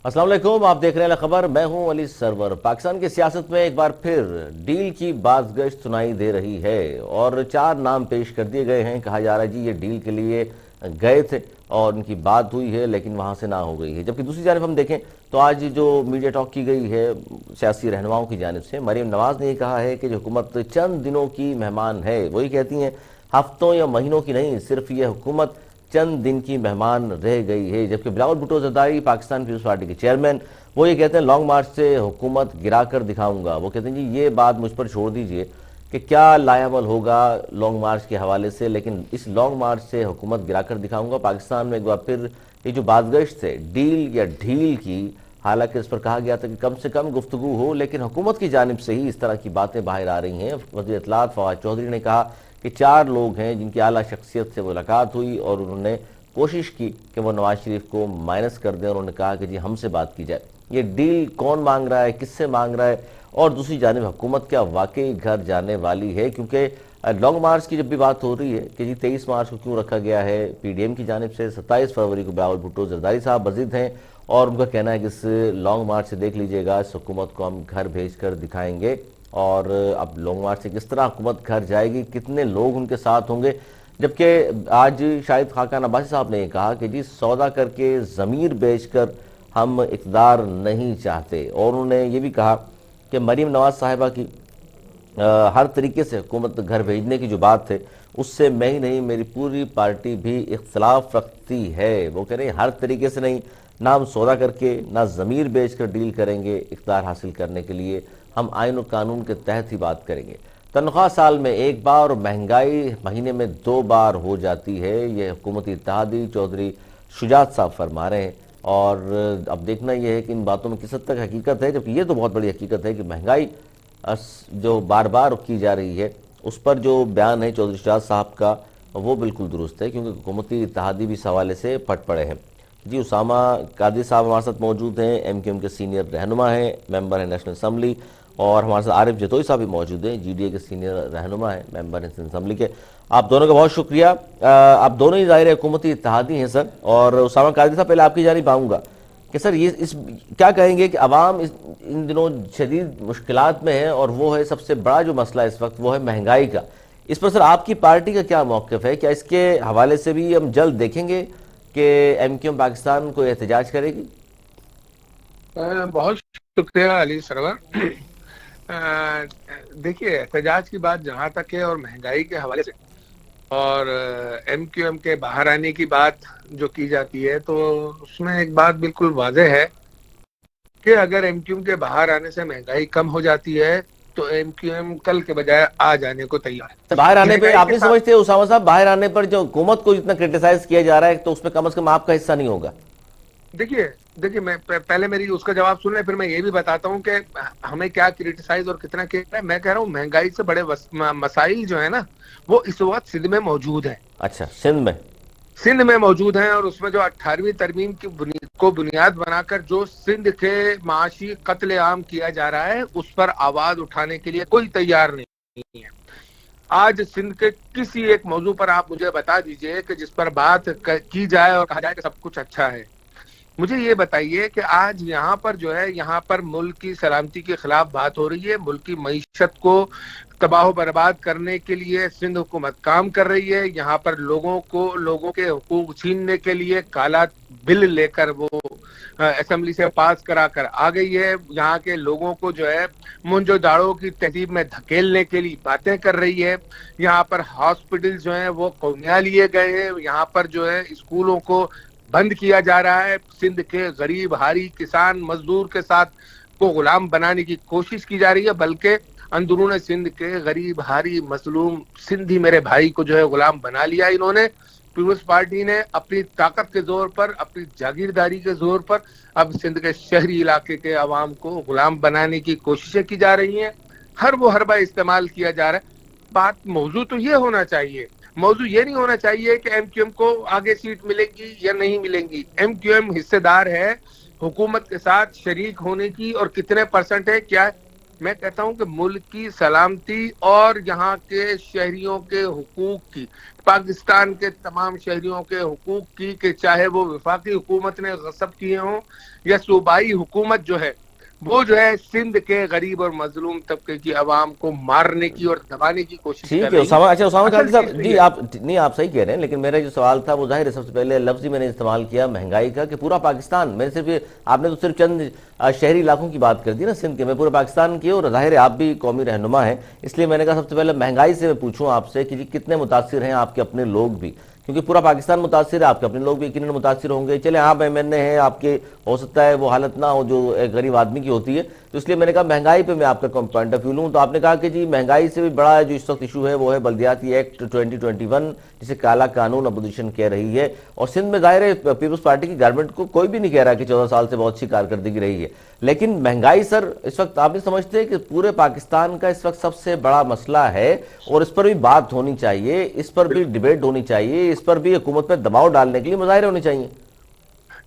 अस्सलाम वालेकुम, आप देख रहे हैं खबर। मैं हूं अली सरवर। पाकिस्तान की सियासत में एक बार फिर डील की बाज़गश्त सुनाई दे रही है और 4 नाम पेश कर दिए गए हैं। कहा जा रहा है जी ये डील के लिए गए थे और उनकी बात हुई है लेकिन वहां से ना हो गई है। जबकि दूसरी जानब हम देखें तो आज जो मीडिया टॉक की गई है सियासी रहनुमाओं की जानिब से, मरीम नवाज ने ये कहा है कि जो हुकूमत चंद दिनों की मेहमान है, वही कहती हैं हफ्तों या महीनों की नहीं, सिर्फ ये हुकूमत चंद दिन की मेहमान रह गई है। जबकि बिलावल भुट्टो जरदारी पाकिस्तान पीपल्स पार्टी के चेयरमैन, वो ये कहते हैं लॉन्ग मार्च से हुकूमत गिरा कर दिखाऊंगा। वो कहते हैं जी ये बात मुझ पर छोड़ दीजिए कि क्या लायामल होगा लॉन्ग मार्च के हवाले से, लेकिन इस लॉन्ग मार्च से हुकूमत गिरा कर दिखाऊंगा। पाकिस्तान में एक बार फिर ये जो बाज़गश्त है डील या ढील की, हालांकि इस पर कहा गया था कि कम से कम गुफ्तगू हो, लेकिन हुकूमत की जानिब से ही इस तरह की बातें बाहर आ रही हैं। वज़ीर इत्तलात फवाद चौधरी ने कहा कि 4 लोग हैं जिनकी आला शख्सियत से मुलाकात हुई और उन्होंने कोशिश की कि वो नवाज शरीफ को माइनस कर दें और उन्होंने कहा कि जी हमसे बात की जाए। ये डील कौन मांग रहा है, किससे मांग रहा है, और दूसरी जानिब हुकूमत क्या वाकई घर जाने वाली है? क्योंकि लॉन्ग मार्च की जब भी बात हो रही है कि जी 23 मार्च को क्यों रखा गया है, पीडीएम की जानिब से 27 फरवरी को बिलावल भुट्टो जरदारी साहब मज़ीद हैं और उनका कहना है कि इस लॉन्ग मार्च से देख लीजिएगा इस हुकूमत को हम घर भेज कर दिखाएंगे। और अब लॉन्ग मार्च से किस तरह हुकूमत घर जाएगी, कितने लोग उनके साथ होंगे। जबकि आज शाहिद खाकान अब्बासी साहब ने कहा कि जी सौदा करके ज़मीर बेचकर हम इक़्तिदार नहीं चाहते, और उन्होंने ये भी कहा कि मरीम नवाज साहिबा की हर तरीके से हुकूमत घर भेजने की जो बात है उससे मैं ही नहीं मेरी पूरी पार्टी भी इख्तलाफ रखती है। वो कह रहे हैं हर तरीके से नहीं, ना हम सौदा करके ना ज़मीर बेच कर डील करेंगे इख्तियार हासिल करने के लिए, हम आइन और कानून के तहत ही बात करेंगे। तनख्वाह साल में 1 बार और महंगाई महीने में 2 बार हो जाती है, ये हुकूमती इत्तेहादी चौधरी शुजात साहब फरमा रहे हैं। और अब देखना यह है कि इन बातों में किस हद तक हकीकत है, जबकि ये तो बहुत बड़ी हकीकत है कि महंगाई जो बार बार की जा रही है उस पर जो बयान है चौधरी शुजात साहब का वो बिल्कुल दुरुस्त है, क्योंकि हुकूमती इत्तेहादी भी इस हवाले से फट पड़े हैं। जी उसामा कादरी साहब हमारे साथ मौजूद हैं, एमक्यूएम के सीनियर रहनुमा हैं, मेंबर हैं नेशनल असम्बली, और हमारे साथ आरिफ जतोई साहब भी मौजूद हैं, जीडीए के सीनियर रहनुमा हैं, मेंबर हैं असम्बली के। आप दोनों का बहुत शुक्रिया। आप दोनों ही ज़ाहिर हुकूमती इत्तेहादी हैं सर। और उसामा कादरी साहब पहले आपकी जानिब आऊँगा कि सर ये इस क्या कहेंगे कि अवाम इन दिनों शदीद मुश्किलात में है और वो है सबसे बड़ा जो मसला इस वक्त वो है महंगाई का। इस पर सर आपकी पार्टी का क्या मौक़िफ़ है? क्या इसके हवाले से भी हम जल्द देखेंगे कि एमक्यूएम पाकिस्तान को एहतजाज करेगी? बहुत शुक्रिया अली सरवर। देखिए, एहतजाज की बात जहाँ तक है और महंगाई के हवाले से और एमक्यूएम के बाहर आने की बात जो की जाती है, तो उसमें एक बात बिल्कुल वाज़ेह है कि अगर एमक्यूएम के बाहर आने से महंगाई कम हो जाती है तो एमक्यूएम कल के बजाय आ जाने को तैयार है। बाहर आने पे महंगाई आप के नहीं साथ समझते उसामा साहब, बाहर आने पर जो हुकूमत को जितना क्रिटिसाइज किया जा रहा है तो उसमें कम से कम आपका हिस्सा नहीं होगा? देखिए मैं पहले मेरी उसका जवाब सुन ले, फिर मैं ये भी बताता हूँ कि हमें क्या क्रिटिसाइज और कितना किया है। मैं कह रहा हूँ महंगाई से बड़े मसाइल जो है ना, वो इस वक्त सिंध में मौजूद है। अच्छा, सिंध में मौजूद हैं, और उसमें जो 18वीं तरमीम की बुनियाद बनाकर जो सिंध के माशी कत्लेआम किया जा रहा है उस पर आवाज उठाने के लिए कोई तैयार नहीं है। आज सिंध के किसी एक मौजू पर आप मुझे बता दीजिए कि जिस पर बात की जाए और कहा जाए कि सब कुछ अच्छा है। मुझे ये बताइए कि आज यहाँ पर जो है, यहाँ पर मुल्क की सलामती के खिलाफ बात हो रही है, मुल्क की मईशत को तबाह बर्बाद करने के लिए सिंध हुकूमत काम कर रही है। यहाँ पर लोगों के हुकूक छीनने के लिए काला बिल लेकर वो असेंबली से पास करा कर आ गई है। यहाँ के लोगों को जो है मुंजो दाड़ों की तहजीब में धकेलने के लिए बातें कर रही है। यहाँ पर हॉस्पिटल जो है वो कौनिया लिए गए हैं, यहाँ पर जो है स्कूलों को बंद किया जा रहा है। सिंध के गरीब हारी किसान मजदूर के साथ को गुलाम बनाने की कोशिश की जा रही है, बल्कि अंदरून सिंध के गरीब हारी मजलूम सिंधी मेरे भाई को जो है गुलाम बना लिया इन्होंने। पीपल्स पार्टी ने अपनी ताकत के जोर पर, अपनी जागीरदारी के जोर पर अब सिंध के शहरी इलाके के अवाम को गुलाम बनाने की कोशिशें की जा रही हैं। हर वो हरबा इस्तेमाल किया जा रहा है। बात मौजू तो ये होना चाहिए, मौजू ये नहीं होना चाहिए कि एमक्यूएम को आगे सीट मिलेगी या नहीं मिलेंगी। एमक्यूएम हिस्सेदार है हुकूमत के साथ शरीक होने की, और कितने परसेंट है क्या میں کہتا ہوں کہ ملک کی سلامتی اور یہاں کے شہریوں کے حقوق کی، پاکستان کے تمام شہریوں کے حقوق کی، کہ چاہے وہ وفاقی حکومت نے غصب کیے ہوں یا صوبائی حکومت جو ہے وہ جو ہے سندھ کے غریب اور مظلوم طبقے کی عوام کو مارنے کی اور دبانے کی کوشش کر ٹھیک ہے رہی ہے۔ اسامہ، اچھا اسامہ قادری اصل صاحب چیز تو جی، یہ آپ نہیں، آپ صحیح کہہ رہے ہیں، لیکن میرا جو سوال تھا وہ ظاہر ہے سب سے پہلے لفظ ہی میں نے استعمال کیا مہنگائی کا، کہ پورا پاکستان، میں صرف آپ نے تو صرف چند شہری علاقوں کی بات کر دی نا سندھ کے، میں پورے پاکستان کی، اور ظاہر ہے آپ بھی قومی رہنما ہیں، اس لیے میں نے کہا سب سے پہلے مہنگائی سے میں پوچھوں آپ سے کہ جی کتنے متاثر ہیں آپ کے اپنے لوگ بھی، کیونکہ پورا پاکستان متاثر ہے، آپ کے اپنے لوگ بھی یقیناً متاثر ہوں گے، چلے آپ ایم این اے ہیں، آپ کے ہو سکتا ہے وہ حالت نہ ہو جو ایک غریب آدمی کی ہوتی ہے، تو اس لیے میں نے کہا مہنگائی پہ میں آپ کا پوائنٹ آف ویو لوں، تو آپ نے کہا کہ جی مہنگائی سے بھی بڑا جو اس وقت ایشو ہے وہ ہے بلدیاتی ایکٹ 2021 جسے کالا قانون اپوزیشن کہہ رہی ہے، اور سندھ میں ظاہر ہے پیپلز پارٹی کی گورنمنٹ کو کوئی بھی نہیں کہہ رہا کہ 14 سال سے بہت اچھی کارکردگی رہی ہے، لیکن مہنگائی سر اس وقت آپ نہیں سمجھتے کہ پورے پاکستان کا اس وقت سب سے بڑا مسئلہ ہے، اور اس پر بھی بات ہونی چاہیے، اس پر بھی ڈیبیٹ ہونی چاہیے، اس پر بھی حکومت پہ دباؤ ڈالنے کے لیے مظاہرے ہونے چاہیے؟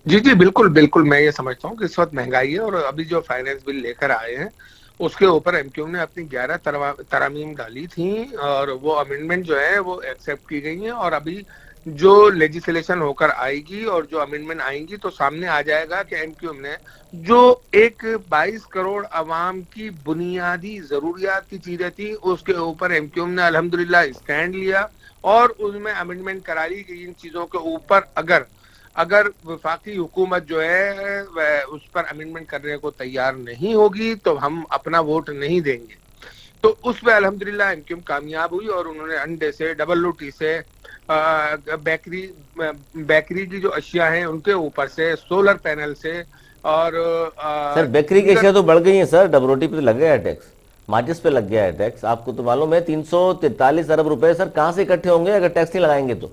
جی جی بالکل بالکل، میں یہ سمجھتا ہوں کہ اس وقت مہنگائی ہے، اور ابھی جو فائنینس بل لے کر آئے ہیں اس کے اوپر ایم کیو نے اپنی 11 ترامیم ڈالی تھیں، اور وہ امینڈمنٹ جو ہے وہ ایکسیپٹ کی گئی ہیں، اور ابھی جو لیجسلیشن ہو کر آئے گی اور جو امینڈمنٹ آئیں گی تو سامنے آ جائے گا کہ ایم کیو ایم نے جو ایک 22 کروڑ عوام کی بنیادی ضروریات کی چیزیں تھیں اس کے اوپر ایم کیو ایم نے الحمدللہ اسٹینڈ لیا، اور اس میں امینڈمنٹ کرا لی کہ ان چیزوں کے اوپر اگر وفاقی حکومت جو ہے اس پر امینڈمنٹ کرنے کو تیار نہیں ہوگی تو ہم اپنا ووٹ نہیں دیں گے۔ تو اس پہ الحمدللہ ایم کیو ایم کامیاب ہوئی، اور انہوں نے انڈے سے، ڈبل روٹی سے، بیکری کی جو اشیاء ہیں ان کے اوپر سے، سولر پینل سے، اور سر بیکری کی اشیاء تو بڑھ گئی ہیں سر، ڈب روٹی پہ تو لگ گیا ہے ٹیکس، ماچس پہ لگ گیا ہے ٹیکس، آپ کو تو معلوم ہے 343 ارب روپے سر کہاں سے اکٹھے ہوں گے اگر ٹیکس نہیں لگائیں گے تو؟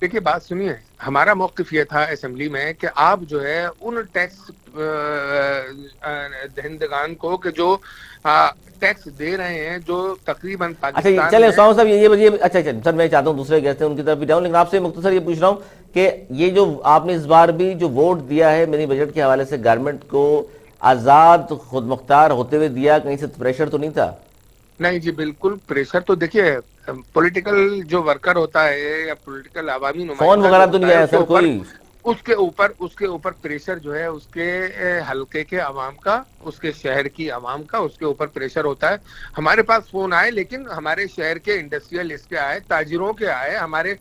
دیکھیے بات سنیے، ہمارا موقف یہ تھا اسمبلی میں کہ آپ جو ہے ان ٹیکس دہندگان کو کہ جو ٹیکس دے رہے ہیں، جو تقریباً اچھا پاکستان چلے میں، اسامہ صاحب یہ اچھا سر میں چاہتا ہوں دوسرے گیسٹ ہیں ان کی طرف بھی جاؤں، لیکن آپ سے مختصر یہ پوچھ رہا ہوں کہ یہ جو آپ نے اس بار بھی جو ووٹ دیا ہے منی بجٹ کے حوالے سے گورنمنٹ کو، آزاد خود مختار ہوتے ہوئے دیا، کہیں سے پریشر تو نہیں تھا؟ نہیں جی بالکل پریشر تو دیکھیے، پولیٹیکل جو ورکر ہوتا ہے یا پولیٹیکل عوامی فون نمائندہ جو وغیرہ تو ہوتا نہیں ہے آیا سر کوئی؟ اس کے اوپر پریشر جو ہے اس کے حلقے کے عوام کا، اس کے شہر کی عوام کا، اس کے اوپر پریشر ہوتا ہے۔ ہمارے پاس فون آئے، لیکن ہمارے شہر کے انڈسٹریلسٹ کے آئے، تاجروں کے آئے، ہمارے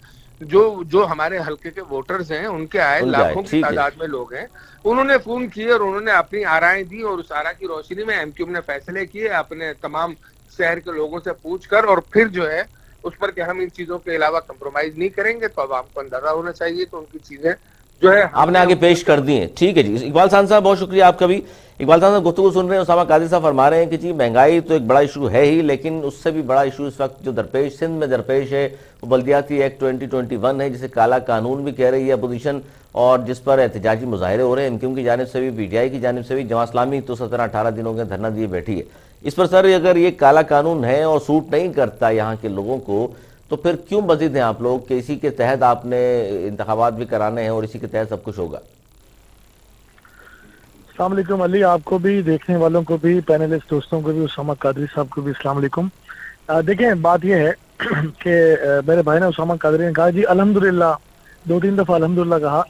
جو ہمارے حلقے کے ووٹرز ہیں ان کے آئے، ان کے آئے، لاکھوں کی ٹھیک ہے۔ تعداد میں لوگ ہیں، انہوں نے فون کیے اور انہوں نے اپنی آرائیں دی، اور اس آراء کی روشنی میں ایم کیو ایم نے فیصلے کیے اپنے تمام شہر کے لوگوں سے پوچھ کر، اور پھر جو ہے اس پر کہ ہم ان چیزوں کے علاوہ کمپرومائز نہیں کریں گے، تو عوام کو اندازہ ہونا چاہیے تو ان کی چیزیں جو ہے ہم آپ نے نے آگے پیش حکومت کے کر دی ہیں، ٹھیک ہے جی۔ اقبال خان صاحب بہت شکریہ آپ کا بھی۔ اقبال خان صاحب گفتگو سن رہے ہیں، اسامہ قادری صاحب فرما رہے ہیں کہ جی مہنگائی تو ایک بڑا ایشو ہے ہی، لیکن اس سے بھی بڑا ایشو اس وقت جو درپیش سندھ میں درپیش ہے وہ بلدیاتی ایکٹ 2021 ہے، جسے کالا قانون بھی کہہ رہی ہے اپوزیشن، اور جس پر احتجاجی مظاہرے ہو رہے ہیں، ایم کیو ایم کی جانب سے بھی، پی ٹی آئی کی جانب سے بھی، جماعت اسلامی تو 17-18 دنوں کے دھرنا دیے بیٹھی ہے۔ اس پر سر اگر یہ کالا قانون ہے اور سوٹ نہیں کرتا یہاں کے لوگوں کو، تو پھر کیوں مزید ہیں آپ لوگ کہ اسی کے تحت آپ نے انتخابات بھی کرانے ہیں اور اسی کے تحت سب کچھ ہوگا؟ السلام علیکم علی، آپ کو بھی، دیکھنے والوں کو بھی، پینلسٹ دوستوں کو بھی، اسامہ قادری صاحب کو بھی السلام علیکم۔ دیکھیں بات یہ ہے کہ میرے بھائی نے اسامہ قادری نے کہا جی الحمدللہ، 2-3 دفعہ الحمدللہ کہا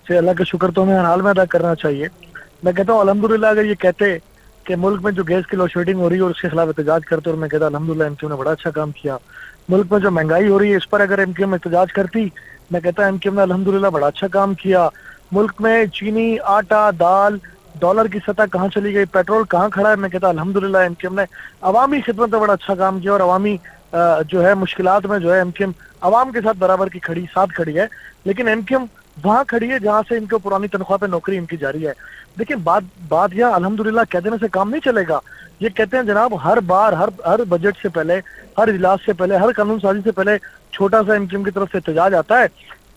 کہ اللہ کا شکر تو ہمیں ہر حال میں ادا کرنا چاہیے۔ میں کہتا ہوں الحمدللہ اگر یہ کہتے کہ ملک میں جو گیس کی لوڈ شیڈنگ ہو رہی ہے اور اس کے خلاف احتجاج کرتے، اور میں کہتا الحمدللہ ایم کیو نے بڑا اچھا کام کیا۔ ملک میں جو مہنگائی ہو رہی ہے اس پر اگر ایم کیو میں احتجاج کرتی، میں کہتا ایم کیو نے الحمدللہ بڑا اچھا کام کیا۔ ملک میں چینی، آٹا، دال، ڈالر کی سطح کہاں چلی گئی، پیٹرول کہاں کھڑا ہے، میں کہتا الحمدللہ ایم کیو ایم نے عوامی خدمت میں بڑا اچھا کام کیا، اور عوامی جو ہے مشکلات میں جو ہے ایم کیو ایم عوام کے ساتھ برابر کی ساتھ کھڑی ہے۔ لیکن ایم کیو ایم وہاں کھڑی ہے جہاں سے ان کو پرانی تنخواہ پہ نوکری ان کی جاری ہے۔ دیکھیں بات یہاں الحمدللہ کہہ دینے سے کام نہیں چلے گا۔ یہ کہتے ہیں جناب ہر بار ہر بجٹ سے پہلے، ہر اجلاس سے پہلے، ہر قانون سازی سے پہلے چھوٹا سا ایم کیو ایم کی طرف سے احتجاج آتا ہے،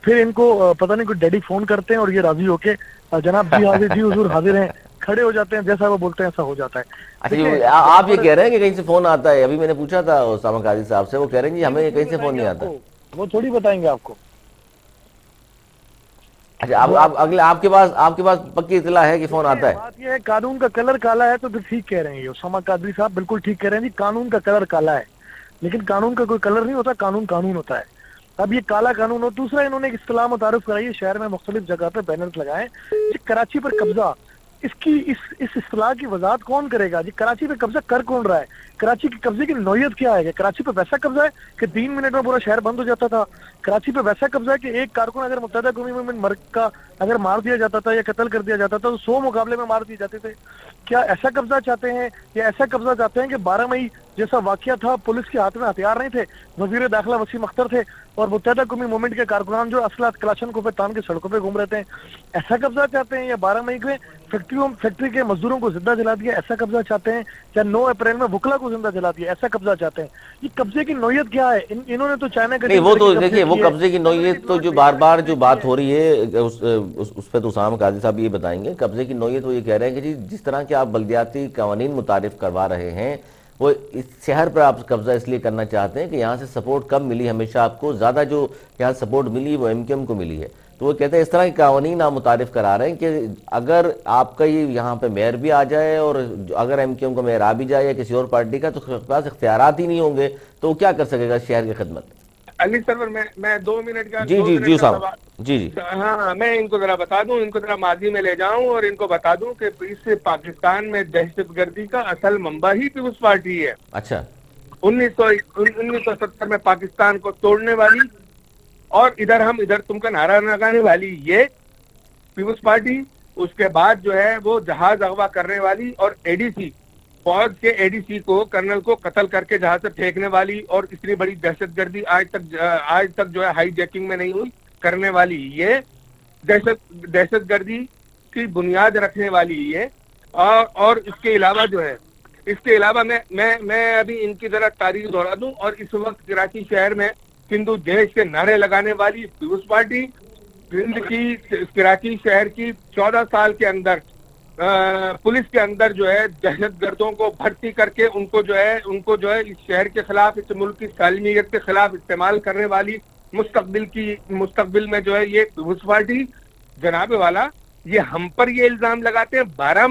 پھر ان کو پتہ نہیں کوئی ڈیڈی فون کرتے ہیں اور یہ راضی ہو کے جناب جی حاضر، جی حضور حاضر ہیں، کھڑے ہو جاتے ہیں، جیسا وہ بولتے ہیں ایسا ہو جاتا ہے۔ اچھا آپ یہ کہہ رہے ہیں کہ کہیں سے فون آتا ہے؟ ابھی میں نے پوچھا تھا اسامہ قادری صاحب سے، وہ کہہ رہے ہیں جی ہمیں کہیں سے فون نہیں آتا۔ وہ تھوڑی بتائیں گے آپ کو۔ اچھا اگلے آپ کے پاس پکی اطلاع ہے کہ فون آتا ہے؟ بات یہ ہے قانون کا کلر کالا ہے تو پھر ٹھیک کہہ رہے ہیں یہ اسامہ قادری صاحب، بالکل ٹھیک کہہ رہے ہیں جی، قانون کا کلر کالا ہے، لیکن قانون کا کوئی کلر نہیں ہوتا، قانون قانون ہوتا ہے۔ اب یہ کالا قانون ہو۔ دوسرا انہوں نے ایک اصطلاح متعارف کرائی ہے شہر میں، مختلف جگہ پہ بینرز لگائے جی کراچی پر قبضہ، اس اصطلاح کی وضاحت کون کرے گا جی؟ کراچی پہ قبضہ کر کون رہا ہے؟ کراچی کے قبضے کی نوعیت کیا ہے؟ کہ کراچی پہ ویسا قبضہ ہے کہ 3 منٹ میں پورا شہر بند ہو جاتا تھا؟ کراچی پہ ویسا قبضہ ہے کہ ایک کارکن اگر متحدہ قومی میں مرگ کا اگر مار دیا جاتا تھا یا قتل کر دیا جاتا تھا تو 100 مقابلے میں مار دیے جاتے تھے؟ کیا ایسا قبضہ چاہتے ہیں یا ایسا قبضہ چاہتے ہیں کہ 12 مئی جیسا واقعہ تھا، پولیس کے ہاتھ میں ہتھیار نہیں تھے، وزیر داخلہ وسیم اختر تھے اور متحدہ قومی موومنٹ کے کارکنان جو اسلحہ کلاشن کو پہ تان کے سڑکوں پہ گھوم رہے تھے؟ ایسا قبضہ چاہتے ہیں؟ یا 12 مئی کے فیکٹری کے مزدوروں کو زندہ جلا دیا ایسا قبضہ چاہتے ہیں؟ یا 9 اپریل میں وکلا کو زندہ جلا دیا ایسا قبضہ چاہتے ہیں؟ یہ قبضے کی نوعیت کیا ہے؟ انہوں نے تو چائنا کا نہیں، وہ تو دیکھیے وہ قبضے کی نوعیت تو جو بار بار جو بات ہو رہی ہے اس پہ تو اسامہ قادری صاحب یہ بتائیں گے۔ قبضے کی نوعیت وہ یہ کہہ رہے ہیں کہ جی جس طرح کے آپ بلدیاتی قوانین متعارف کروا رہے ہیں، وہ اس شہر پر آپ قبضہ اس لیے کرنا چاہتے ہیں کہ یہاں سے سپورٹ کم ملی، ہمیشہ آپ کو زیادہ جو یہاں سپورٹ ملی وہ ایم کیو ایم کو ملی ہے۔ تو وہ کہتے ہیں اس طرح کے قوانین آپ متعارف کرا رہے ہیں کہ اگر آپ کا یہ یہاں پہ میئر بھی آ جائے اور اگر ایم کیو ایم کا میئر آ بھی جائے یا کسی اور پارٹی کا، تو اس کے پاس اختیارات ہی نہیں ہوں گے، تو وہ کیا کر سکے گا شہر کی خدمت؟ علی سرور میں 2 منٹ کا جی صاحب جی ہاں میں ان کو ذرا بتا دوں، ان کو ذرا ماضی میں لے جاؤں اور ان کو بتا دوں کہ اس پاکستان میں دہشت گردی کا اصل منبع ہی پیپلز پارٹی ہے۔ اچھا 1970 میں پاکستان کو توڑنے والی اور ادھر تم کا نعرہ لگانے والی یہ پیپلز پارٹی، اس کے بعد جو ہے وہ جہاز اغوا کرنے والی اور اے ڈی سی فوج کے اے ڈی سی کو کرنل کو قتل کر کے جہاز سے پھینکنے والی اور اتنی بڑی دہشت گردی آج تک جو ہے ہائی جیکنگ میں نہیں ہوئی کرنے والی یہ دہشت گردی کی بنیاد رکھنے والی یہ اور اس کے علاوہ جو ہے میں ابھی ان کی ذرا تاریخ دہرا دوں، اور اس وقت کراچی شہر میں سندھو دیش کے نعرے لگانے والی پیپلز پارٹی سندھ کی کراچی شہر کی 14 سال کے اندر پولیس کے اندر جو ہے دہشت گردوں کو بھرتی کر کے ان کو جو ہے اس شہر کے خلاف، اس ملک کی سالمیت کے خلاف استعمال کرنے والی مستقبل میں جو ہے یہ پیپلز پارٹی جناب والا یہ ہم پر یہ الزام لگاتے ہیں 12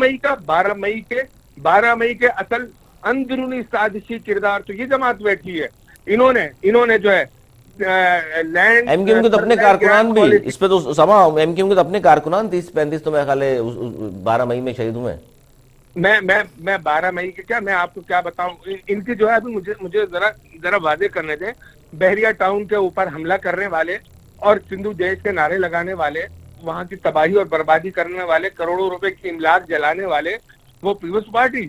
مئی کے اصل اندرونی سازشی کردار تو یہ جماعت بیٹھی ہے۔ انہوں نے جو ہے لینڈ ایم کیو ایم کے تو اپنے کارکنان بھی اس پہ تو اسامہ ایم کیو ایم کے تو اپنے کارکنان 30-35 تو میرے خیال ہے 12 مئی میں شہید ہوئے ہیں۔ میں 12 مئی کے کیا میں آپ کو کیا بتاؤں، ان کی جو ہے ابھی مجھے ذرا واضح کرنے دیں۔ بحریہ ٹاؤن کے اوپر حملہ کرنے والے اور سندھو دیش کے نعرے لگانے والے، وہاں کی تباہی اور بربادی کرنے والے، کروڑوں روپے کی املاک جلانے والے وہ پیپلز پارٹی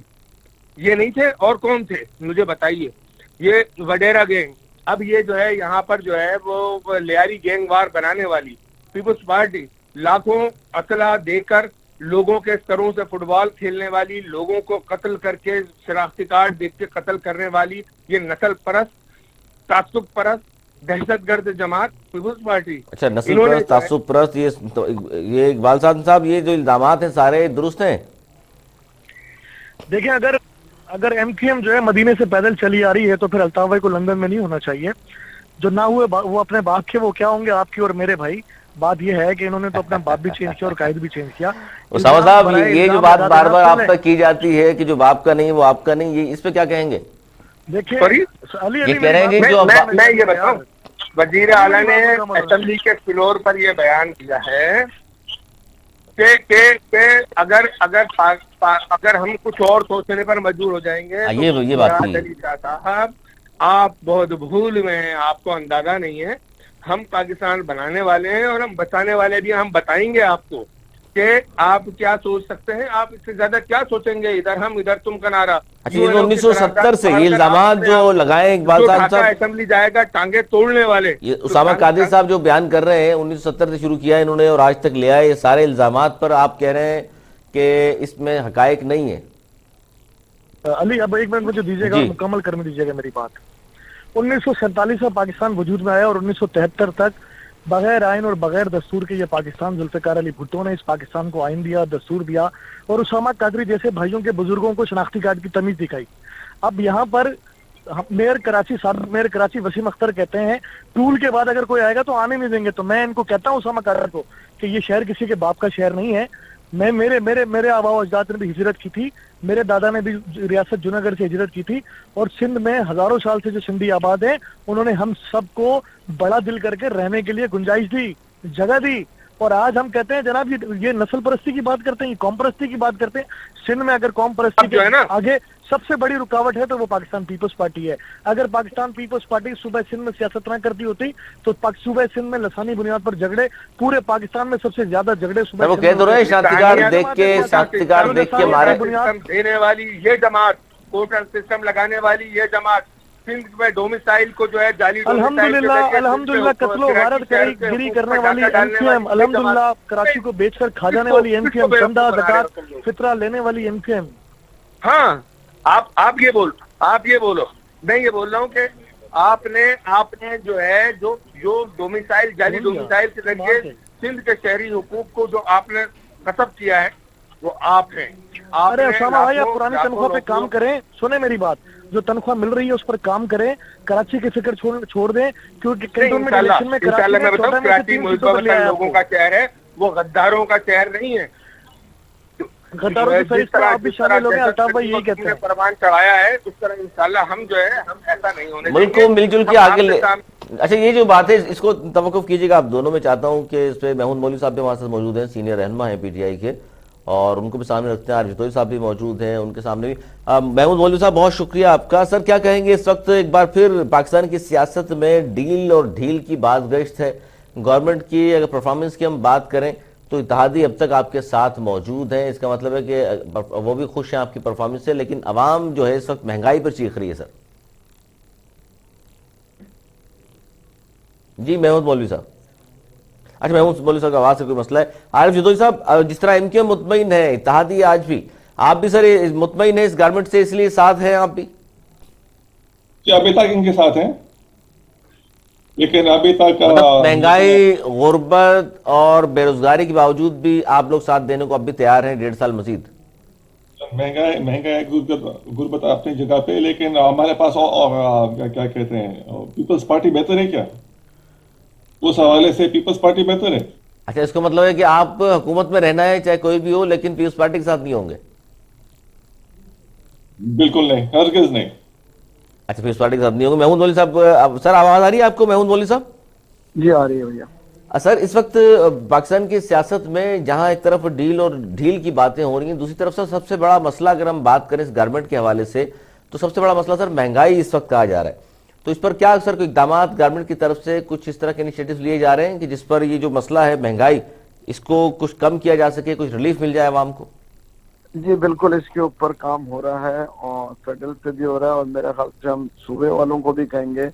یہ نہیں تھے؟ اور کون تھے مجھے بتائیے؟ یہ وڈیرا گینگ، اب یہ جو ہے یہاں پر جو ہے وہ لیاری گینگ وار بنانے والی پیپلز پارٹی، لاکھوں اسلحہ دے کر لوگوں کے سروں سے فٹ بال کھیلنے والی، لوگوں کو قتل کر کے شناختی کارڈ دیکھ کے قتل کرنے والی یہ نسل پرست، تعصب پرست دہشت گرد جماعت پیپلز پارٹی۔ اچھا نسل پرست، تعصب پرست، یہ اقبال صاحب یہ جو الزامات ہیں سارے درست ہیں؟ دیکھیں اگر ایم کیو ایم جو ہے مدینے سے پیدل چلی آ رہی ہے تو پھر الطاف بھائی کو لندن میں نہیں ہونا چاہیے، جو نہ ہوئے وہ اپنے باپ کے وہ کیا ہوں گے آپ کی اور میرے بھائی۔ بات یہ ہے کہ انہوں نے تو اپنا باپ بھی چینج کیا اور قائد بھی چینج کیا۔ اسامہ صاحب یہ جو بات بار بار آپ تک کی جاتی ہے کہ جو باپ کا نہیں وہ آپ کا نہیں، یہ اس پہ کیا کہیں گے؟ دیکھیں یہ کہہ رہے ہیں کہ جو میں یہ بتاؤں، وزیر اعلیٰ نے اسمبلی کے فلور پر یہ بیان کیا ہے کہ اگر ہم کچھ اور سوچنے پر مجبور ہو جائیں گے یہ بات صاحب آپ بہت بھول میں ہیں، آپ کو اندازہ نہیں ہے، ہم پاکستان بنانے والے ہیں اور ہم بچانے والے بھی، ہم بتائیں گے آپ کو کہ آپ کیا سوچ سکتے ہیں، آپ اس سے زیادہ کیا سوچیں گے، ادھر ہم ادھر تم کا نعرہ۔ اچھا یہ 1970 سے یہ الزامات جو لگائے اقبال صاحب اسمبلی جائے گا ٹانگیں توڑنے والے، یہ اسامہ قادری صاحب جو بیان کر رہے ہیں 1970 سے شروع کیا ہے انہوں نے اور آج تک لیا ہے، یہ سارے الزامات پر آپ کہہ رہے ہیں کہ اس میں حقائق نہیں ہے؟ علی اب ایک منٹ مجھے دیجیے گا، مکمل کرنے دیجیے گا میری بات۔ 1947 میں پاکستان وجود میں آیا اور 1973 تک بغیر آئین اور بغیر دستور کے یہ پاکستان ذوالفقار علی بھٹو نے اس پاکستان کو آئین دیا، دستور دیا اور اسامہ قادری جیسے بھائیوں کے بزرگوں کو شناختی کارڈ کی تمیز دکھائی۔ اب یہاں پر मेयर कराची, साबिक मेयर कराची वसीम अख्तर कहते हैं टूल के बाद अगर कोई आएगा तो आने नहीं देंगे। तो मैं इनको कहता हूँ उसामा कादरी को कि ये शहर किसी के बाप का शहर नहीं है। मैं मेरे मेरे मेरे आबा व अजदाद ने भी हिजरत की थी, मेरे दादा ने भी रियासत जूनागढ़ से हिजरत की थी, और सिंध में हजारों साल से जो सिंधी आबाद है उन्होंने हम सबको बड़ा दिल करके रहने के लिए गुंजाइश दी, जगह दी। और आज हम कहते हैं जनाब ये नस्ल परस्ती की बात करते हैं, ये कौम परस्ती की बात करते हैं। सिंध में अगर कौम परस्ती जो है ना, आगे सबसे बड़ी रुकावट है तो वो पाकिस्तान पीपल्स पार्टी है। अगर पाकिस्तान पीपल्स पार्टी सूबे सिंध में सियासत न करती होती तो सूबे सिंध में लसानी बुनियाद पर झगड़े, पूरे पाकिस्तान में सबसे ज्यादा झगड़े सूबे वो कह तो रहे शांतिकार देख के मारे देने वाली ये जमात, कोटा सिस्टम लगाने वाली ये जमात, सिंध में डोमिसाइल को जो है जाली अल्हम्दुलिल्लाह कत्लो गारत गिरी करने वाली एमक्यूएम, अल्हम्दुलिल्लाह कराची को बेचकर खा जाने वाली एमक्यूएम, चंदा ज़कात फितरा लेने वाली एमक्यूएम। हाँ, आप ये बोलो, मैं ये बोल रहा हूँ कि आपने जो है जो डोमिसाइल, जाली डोमिसाइल से लगे सिंध के शहरी हुकूक को जो आपने खत्म किया है वो आप हैं। अरे उसामा भाई, आप पुरानी तनख्वाह पे काम करें, सुने मेरी बात, जो तनख्वाह मिल रही है उस पर काम करें, कराची की फिक्र छोड़ दें, क्योंकि कैंटोनमेंट इलेक्शन में कराची लोगों का शहर है, वो गद्दारों का शहर नहीं है। गद्दारों की फहरिस्त में आप भी शामिल हो गए, अल्ताफ भाई यही कहते हैं। परवान चढ़ाया है उस तरह इंशाल्लाह हम जो है हम ऐसा नहीं होने मुल्क को मिलजुल के आगे ले। अच्छा, ये जो बात है इसको तवक्कुफ कीजिएगा आप दोनों में, चाहता हूँ कि इस पे महमूद मौलवी साहब भी हमारे साथ मौजूद हैं, सीनियर रहनुमा हैं पीटीआई के, और उनको भी सामने रखते हैं। आरिफ जतोई साहब भी मौजूद हैं, उनके सामने भी। महमूद मौलवी साहब, बहुत शुक्रिया आपका। सर, क्या कहेंगे इस वक्त एक बार फिर पाकिस्तान की सियासत में डील और ढील की बात गश्त है गवर्नमेंट की। अगर परफॉर्मेंस की हम बात करें तो इत्तेहादी अब तक आपके साथ मौजूद हैं, इसका मतलब है कि वो भी खुश हैं आपकी परफॉर्मेंस से, लेकिन अवाम जो है इस वक्त महंगाई पर चीख रही है। सर जी महमूद मौलवी साहब। अच्छा, महमूद मौलवी साहब का आवाज से कोई मसला है। आरिफ जतोई साहब, जिस तरह एमक्यूएम मुतमईन है, इत्तेहादी आज भी, आप भी सर मुतमईन है इस गवर्नमेंट से, इसलिए साथ हैं आप भी? अभी तक इनके साथ हैं, लेकिन अभी तक महंगाई, गुर्बत और बेरोजगारी के बावजूद भी आप लोग साथ देने को अब भी तैयार हैं 1.5 साल मजीद? महंगाई गुर्बत अपनी जगह पे, लेकिन हमारे पास और क्या कहते हैं, पीपल्स पार्टी बेहतर है क्या? उस हवाले से पीपल्स पार्टी बेहतर है। अच्छा, इसका मतलब है कि आप हुकूमत में रहना है चाहे कोई भी हो, लेकिन पीपल्स पार्टी के साथ नहीं होंगे? बिल्कुल नहीं, हरगिज नहीं। अच्छा, पीपल्स पार्टी के साथ नहीं होंगे। महमूद मौलवी साहब, सर आवाज आ रही है आपको महमूद मौलवी साहब? जी आ रही है भैया। सर, इस वक्त पाकिस्तान की सियासत में जहां एक तरफ डील और ढील की बातें हो रही हैं, दूसरी तरफ से सबसे बड़ा मसला अगर हम बात करें इस गवर्नमेंट के हवाले से, तो सबसे बड़ा मसला सर महंगाई इस वक्त कहा जा रहा है। तो इस पर क्या सर कोई इक़दाम गवर्नमेंट की तरफ से कुछ इस तरह के इनिशिएटिव लिए जा रहे हैं कि जिस पर ये जो मसला है महंगाई, इसको कुछ कम किया जा सके, कुछ रिलीफ मिल जाए आवाम को? जी बिल्कुल, इसके ऊपर काम हो रहा है और फेडरल से भी हो रहा है, और मेरे ख्याल से हम सूबे वालों को भी कहेंगे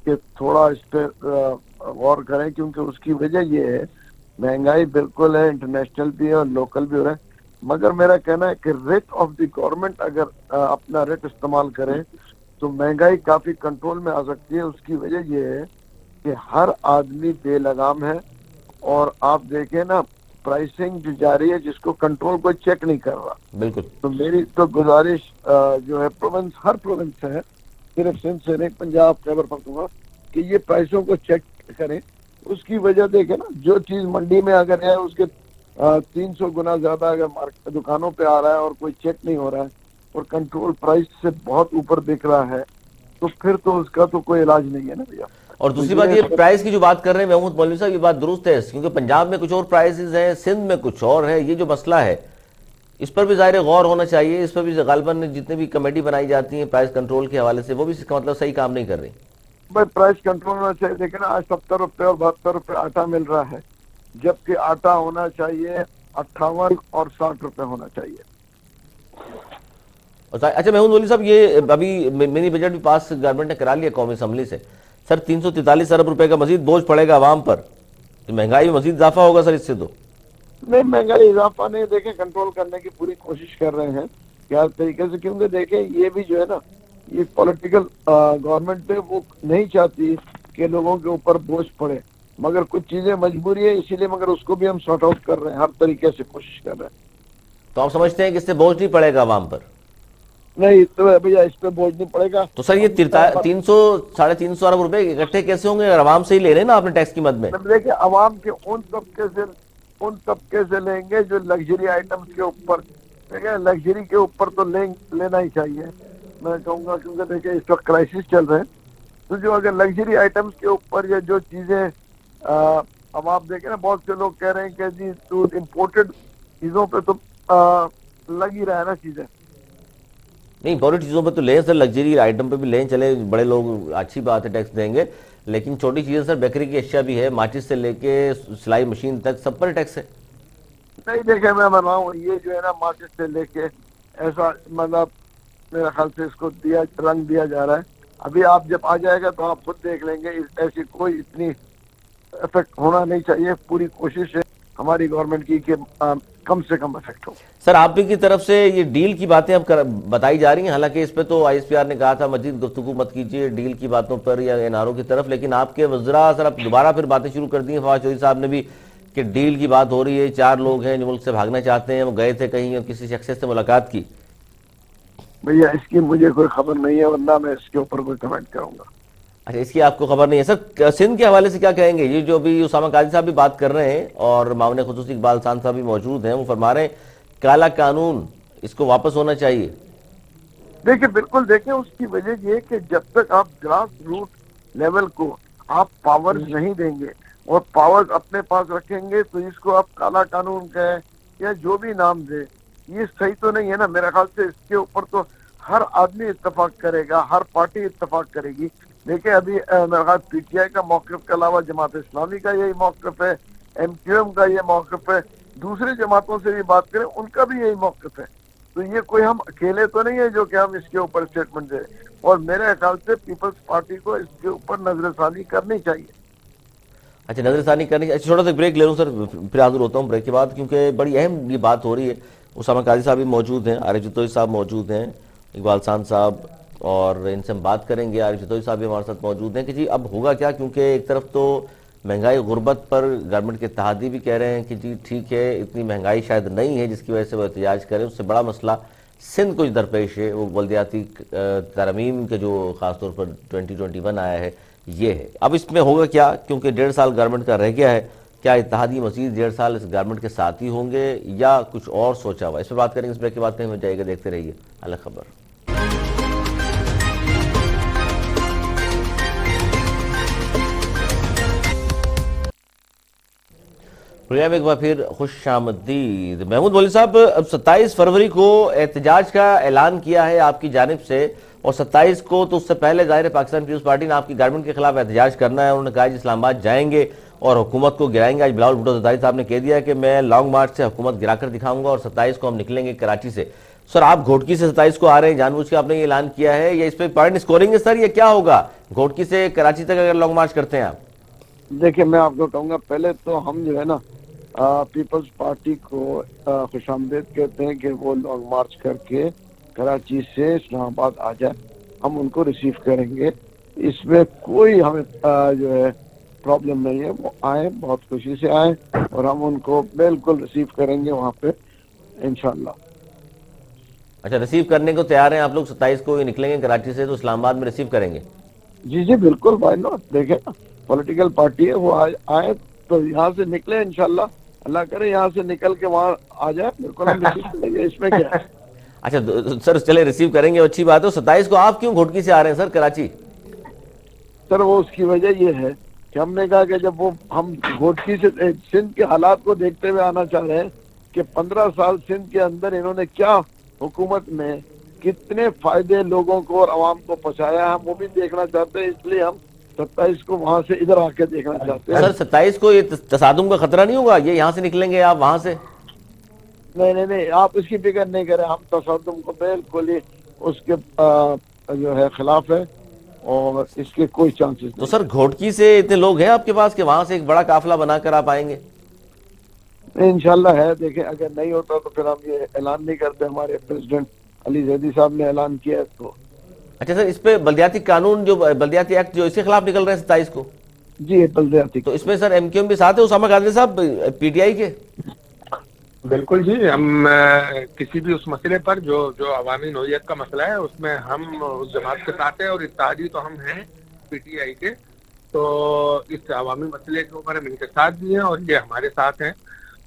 कि थोड़ा इस पर गौर करें, क्योंकि उसकी वजह ये है महंगाई बिल्कुल है, इंटरनेशनल भी है और लोकल भी हो रहा है। मगर मेरा कहना है कि रेट ऑफ द गवर्नमेंट अगर अपना रेट इस्तेमाल करें तो महंगाई काफी कंट्रोल में आ सकती है। उसकी वजह ये है कि हर आदमी बेलगाम है, और आप देखें ना प्राइसिंग जो जारी है जिसको कंट्रोल कोई चेक नहीं कर रहा। बिल्कुल। तो मेरी तो गुजारिश जो है प्रोविंस, हर प्रोविंस से है, सिर्फ सिंध से नहीं, पंजाब खैबर पख्तूनख्वा, कि ये प्राइसों को चेक करें। उसकी वजह देखें ना, जो चीज मंडी में अगर है उसके 300 गुना ज्यादा अगर मार्केट दुकानों पे आ रहा है और कोई चेक नहीं हो रहा है और कंट्रोल प्राइस से बहुत ऊपर दिख रहा है, तो फिर तो उसका तो कोई इलाज नहीं है ना भैया। और दूसरी बात, ये प्राइस की जो बात कर रहे हैं महमूद मौलवी साहब, ये बात दुरुस्त है, क्योंकि पंजाब में कुछ और प्राइसेस हैं, सिंध में कुछ और है। ये जो मसला है इस पर भी ज़ाहिर गौर होना चाहिए। इस पर भी गालिबन जितने भी कमेटी बनाई जाती है प्राइस कंट्रोल के हवाले से, वो भी इसका मतलब सही काम नहीं कर रही। भाई प्राइस कंट्रोल होना चाहिए। देखिए ना, आज 70 रुपये और 72 रुपये आटा मिल रहा है, जबकि आटा होना चाहिए 58 और 60 रुपये होना चाहिए। अच्छा महमूद मौलवी साहब, ये अभी मिनी बजट भी पास गवर्नमेंट ने करा लिया कौमी असम्बली से। सर 343 अरब रुपए का मजीद बोझ पड़ेगा आवाम पर, तो महंगाई में मजीद इजाफा होगा सर इससे? तो नहीं, महंगाई इजाफा नहीं, देखें कंट्रोल करने की पूरी कोशिश कर रहे हैं क्या तरीके से, क्योंकि देखें ये भी जो है ना, ये पॉलिटिकल गवर्नमेंट है, वो नहीं चाहती कि लोगों के ऊपर बोझ पड़े, मगर कुछ चीजें मजबूरी है, इसीलिए मगर उसको भी हम सॉर्ट आउट कर रहे हैं, हर तरीके से कोशिश कर रहे हैं। तो आप समझते हैं कि इससे बोझ नहीं पड़ेगा आवाम पर? नहीं तो भैया इस पे बोझ नहीं पड़ेगा। तो सर ये 300 350 अरब रुपए इकट्ठे कैसे होंगे अगर आवाम से ही ले रहे हैं ना आपने टैक्स की मद में? देखिए अवाम के उन तबके से लेंगे जो लग्जरी आइटम्स के ऊपर, देखिए लग्जरी के ऊपर तो लेना ही चाहिए मैं कहूँगा, क्योंकि देखिए इस वक्त क्राइसिस चल रहे हैं। तो जो अगर लग्जरी आइटम्स के ऊपर या जो चीजें अब आप देखें ना, बहुत से लोग कह रहे हैं कि जी तो इम्पोर्टेड चीजों पे तो लग ही रहा है ना चीजें। नहीं, इंपोर्टेड चीज़ों पे तो लें सर, लग्जरी आइटम पे भी लें, चले बड़े लोग अच्छी बात है टैक्स देंगे, लेकिन छोटी चीज़ें सर बेकरी की अशिया भी है, माचिस से लेके सिलाई मशीन तक सब पर टैक्स है। नहीं देखे मैं बना हूँ ये जो है ना मार्केट से लेके ऐसा मतलब मेरे ख्याल से इसको रंग दिया जा रहा है। अभी आप जब आ जाएगा तो आप खुद देख लेंगे, ऐसी कोई इतनी इफेक्ट होना नहीं चाहिए। पूरी कोशिश है हमारी गवर्नमेंट की कि कम से कम इफेक्ट हो। सर आप की तरफ से ये डील की बातें अब बताई जा रही हैं, हालांकि इस पे तो ISPR ने कहा था मजीद गुफ्तगू मत कीजिए डील की बातों पर या NRO की तरफ, लेकिन आपके वज़रा सर अब दोबारा फिर बातें शुरू कर दी हैं। फवाद चौधरी साहब ने भी कि डील की बात हो रही है, 4 लोग हैं जो मुल्क से भागना चाहते हैं, वो गए थे कहीं और किसी शख्स से मुलाकात की। भैया इसकी मुझे कोई खबर नहीं है, वरना मैं इसके ऊपर कोई कमेंट करूंगा। अच्छा, इसकी आपको खबर नहीं है सर। सिंध के हवाले से क्या कहेंगे? ये जो अभी उसामा काजी साहब भी बात कर रहे हैं और मामले खुसूसी इकबाल खान साहब भी मौजूद हैं, वो फरमा रहे हैं काला कानून इसको वापस होना चाहिए। देखिए बिल्कुल, देखिए उसकी वजह ये कि जब तक आप ग्रास रूट लेवल को आप पावर नहीं देंगे और पावर अपने पास रखेंगे तो इसको आप काला कानून कहें या जो भी नाम दे, ये सही तो नहीं है ना। मेरे ख्याल से इसके ऊपर तो हर आदमी इत्तेफाक करेगा, हर पार्टी इत्तेफाक करेगी। देखिए अभी मेरे ख्याल PTI का मौक़िफ़ के अलावा जमात इस्लामी का यही मौक़िफ़ है, MQM का ये मौक़िफ़ है, दूसरी जमातों से भी बात करें उनका भी यही मौक़िफ़ है। तो ये कोई हम अकेले तो नहीं है जो कि हम इसके ऊपर स्टेटमेंट दे। और मेरे ख्याल से पीपल्स पार्टी को इसके ऊपर नजरसानी करनी चाहिए। अच्छा, नजरसानी करनी चाहिए। छोटा सा ब्रेक ले लूँ सर, फिर हाजिर होता हूँ ब्रेक के बाद, क्योंकि बड़ी अहम ये बात हो रही है। उसामा काजी साहब भी मौजूद हैं, आरिफ जतोई साहब मौजूद हैं, इकबाल खान साहब, और इनसे हम बात करेंगे। आरिफ जतोई साहब भी हमारे साथ मौजूद हैं कि जी अब होगा क्या, क्योंकि एक तरफ तो महंगाई गुर्बत पर गवर्नमेंट के इत्तेहादी भी कह रहे हैं कि जी ठीक है इतनी महंगाई शायद नहीं है जिसकी वजह से वो एहतजाज करें। उससे बड़ा मसला सिंध को दरपेश है, वो बल्दियाती तरमीम के जो ख़ासतौर पर 2021 आया है ये है। अब इसमें होगा क्या, क्योंकि 1.5 साल गवर्नमेंट का रह गया है, क्या इत्तेहादी मज़ीद 1.5 साल इस गवर्नमेंट के साथ ही होंगे या कुछ और सोचा हुआ? इस पर बात करेंगे। इस ब्रेक की बात कहीं हो जाएगा, देखते रहिए अलग खबर। प्रोग्राम एक बार फिर खुशामदीद। महमूद मौलवी साहब, अब 27 फरवरी को एहतजाज का ऐलान किया है आपकी जानिब से, और 27 को तो उससे पहले ज़ाहिर है पाकिस्तान पीपल्स पार्टी ने आपकी गवर्नमेंट के खिलाफ एहतजाज करना है। उन्होंने कहा इस्लामाबाद जाएंगे और हुकूमत को गिराएंगे। आज बिलावल भुट्टो ज़रदारी साहब ने कह दिया कि मैं लॉन्ग मार्च से हुकूमत गिराकर दिखाऊंगा और 27 को हम निकलेंगे कराची से। सर आप घोटकी से 27 को आ रहे हैं, जानबूझ के आपने ये ऐलान किया है या इस पर पॉइंट स्कोरिंग है सर, ये क्या होगा घोटकी से कराची तक अगर लॉन्ग मार्च करते हैं आप? देखिए मैं आपको कहूँगा, पहले तो हम जो है ना पीपल्स पार्टी को खुशामदीद कहते हैं कि वो लॉन्ग मार्च करके कराची से इस्लामाबाद आ जाए, हम उनको रिसीव करेंगे। इसमें कोई हमें जो है प्रॉब्लम नहीं है। वो आए, बहुत खुशी से आए और हम उनको बिल्कुल रिसीव करेंगे वहाँ पे इंशाल्लाह। अच्छा, रिसीव करने को तैयार हैं आप लोग? 27 को ये निकलेंगे कराची से तो इस्लामाबाद में रिसीव करेंगे? जी जी बिल्कुल, वाई नॉट। देखें पॉलिटिकल पार्टी है, वो आए तो यहाँ से निकले इंशाल्लाह, अल्लाह करे यहाँ से निकल के वहाँ आ जाए, बिल्कुल हम रिसीव करेंगे, इसमें क्या है। अच्छा सर, चले रिसीव करेंगे, अच्छी बात है। 27 को आप क्यों घोटकी से आ रहे हैं सर कराची? सर वो उसकी वजह ये है कि हमने कहा कि जब वो हम घोटकी से सिंध के हालात को देखते हुए आना चाह रहे हैं कि 15 साल सिंध के अंदर इन्होंने क्या हुकूमत में कितने फायदे लोगों को और आवाम को पहुंचाया, हम वो भी देखना चाहते हैं। इसलिए हम 27 को वहां से इधर आके देखना चाहते हैं। सर 27 को ये तसादुम का खतरा नहीं होगा, ये यहाँ से निकलेंगे आप वहां से? नहीं, आप इसकी फिक्र नहीं करें, हम तसादुम को बिल्कुल ही उसके जो है खिलाफ है और इसके कोई चांसेस। तो सर घोटकी से इतने लोग हैं आपके पास कि वहां से एक बड़ा काफिला बनाकर आप आएंगे? इंशाल्लाह है। देखें अगर नहीं होता तो फिर हम ये ऐलान नहीं करते, हमारे प्रेसिडेंट अली जैदी साहब ने ऐलान किया है तो। अच्छा सर, इस पे बल्दियाती कानून जो बल्दियाती एक्ट जो इसके खिलाफ निकल रहे हैं 27 को? जी बल्दियाती। तो इसमें सर MQM भी साथ है, उसामा कादरी साहब PTI के? بالکل جی، ہم کسی بھی اس مسئلے پر جو عوامی نوعیت کا مسئلہ ہے اس میں ہم اس جماعت کے ساتھ ہیں، اور اتحادی تو ہم ہیں پی ٹی آئی کے، تو اس عوامی مسئلے کے اوپر ہم ان کے ساتھ بھی ہیں اور یہ ہمارے ساتھ ہیں۔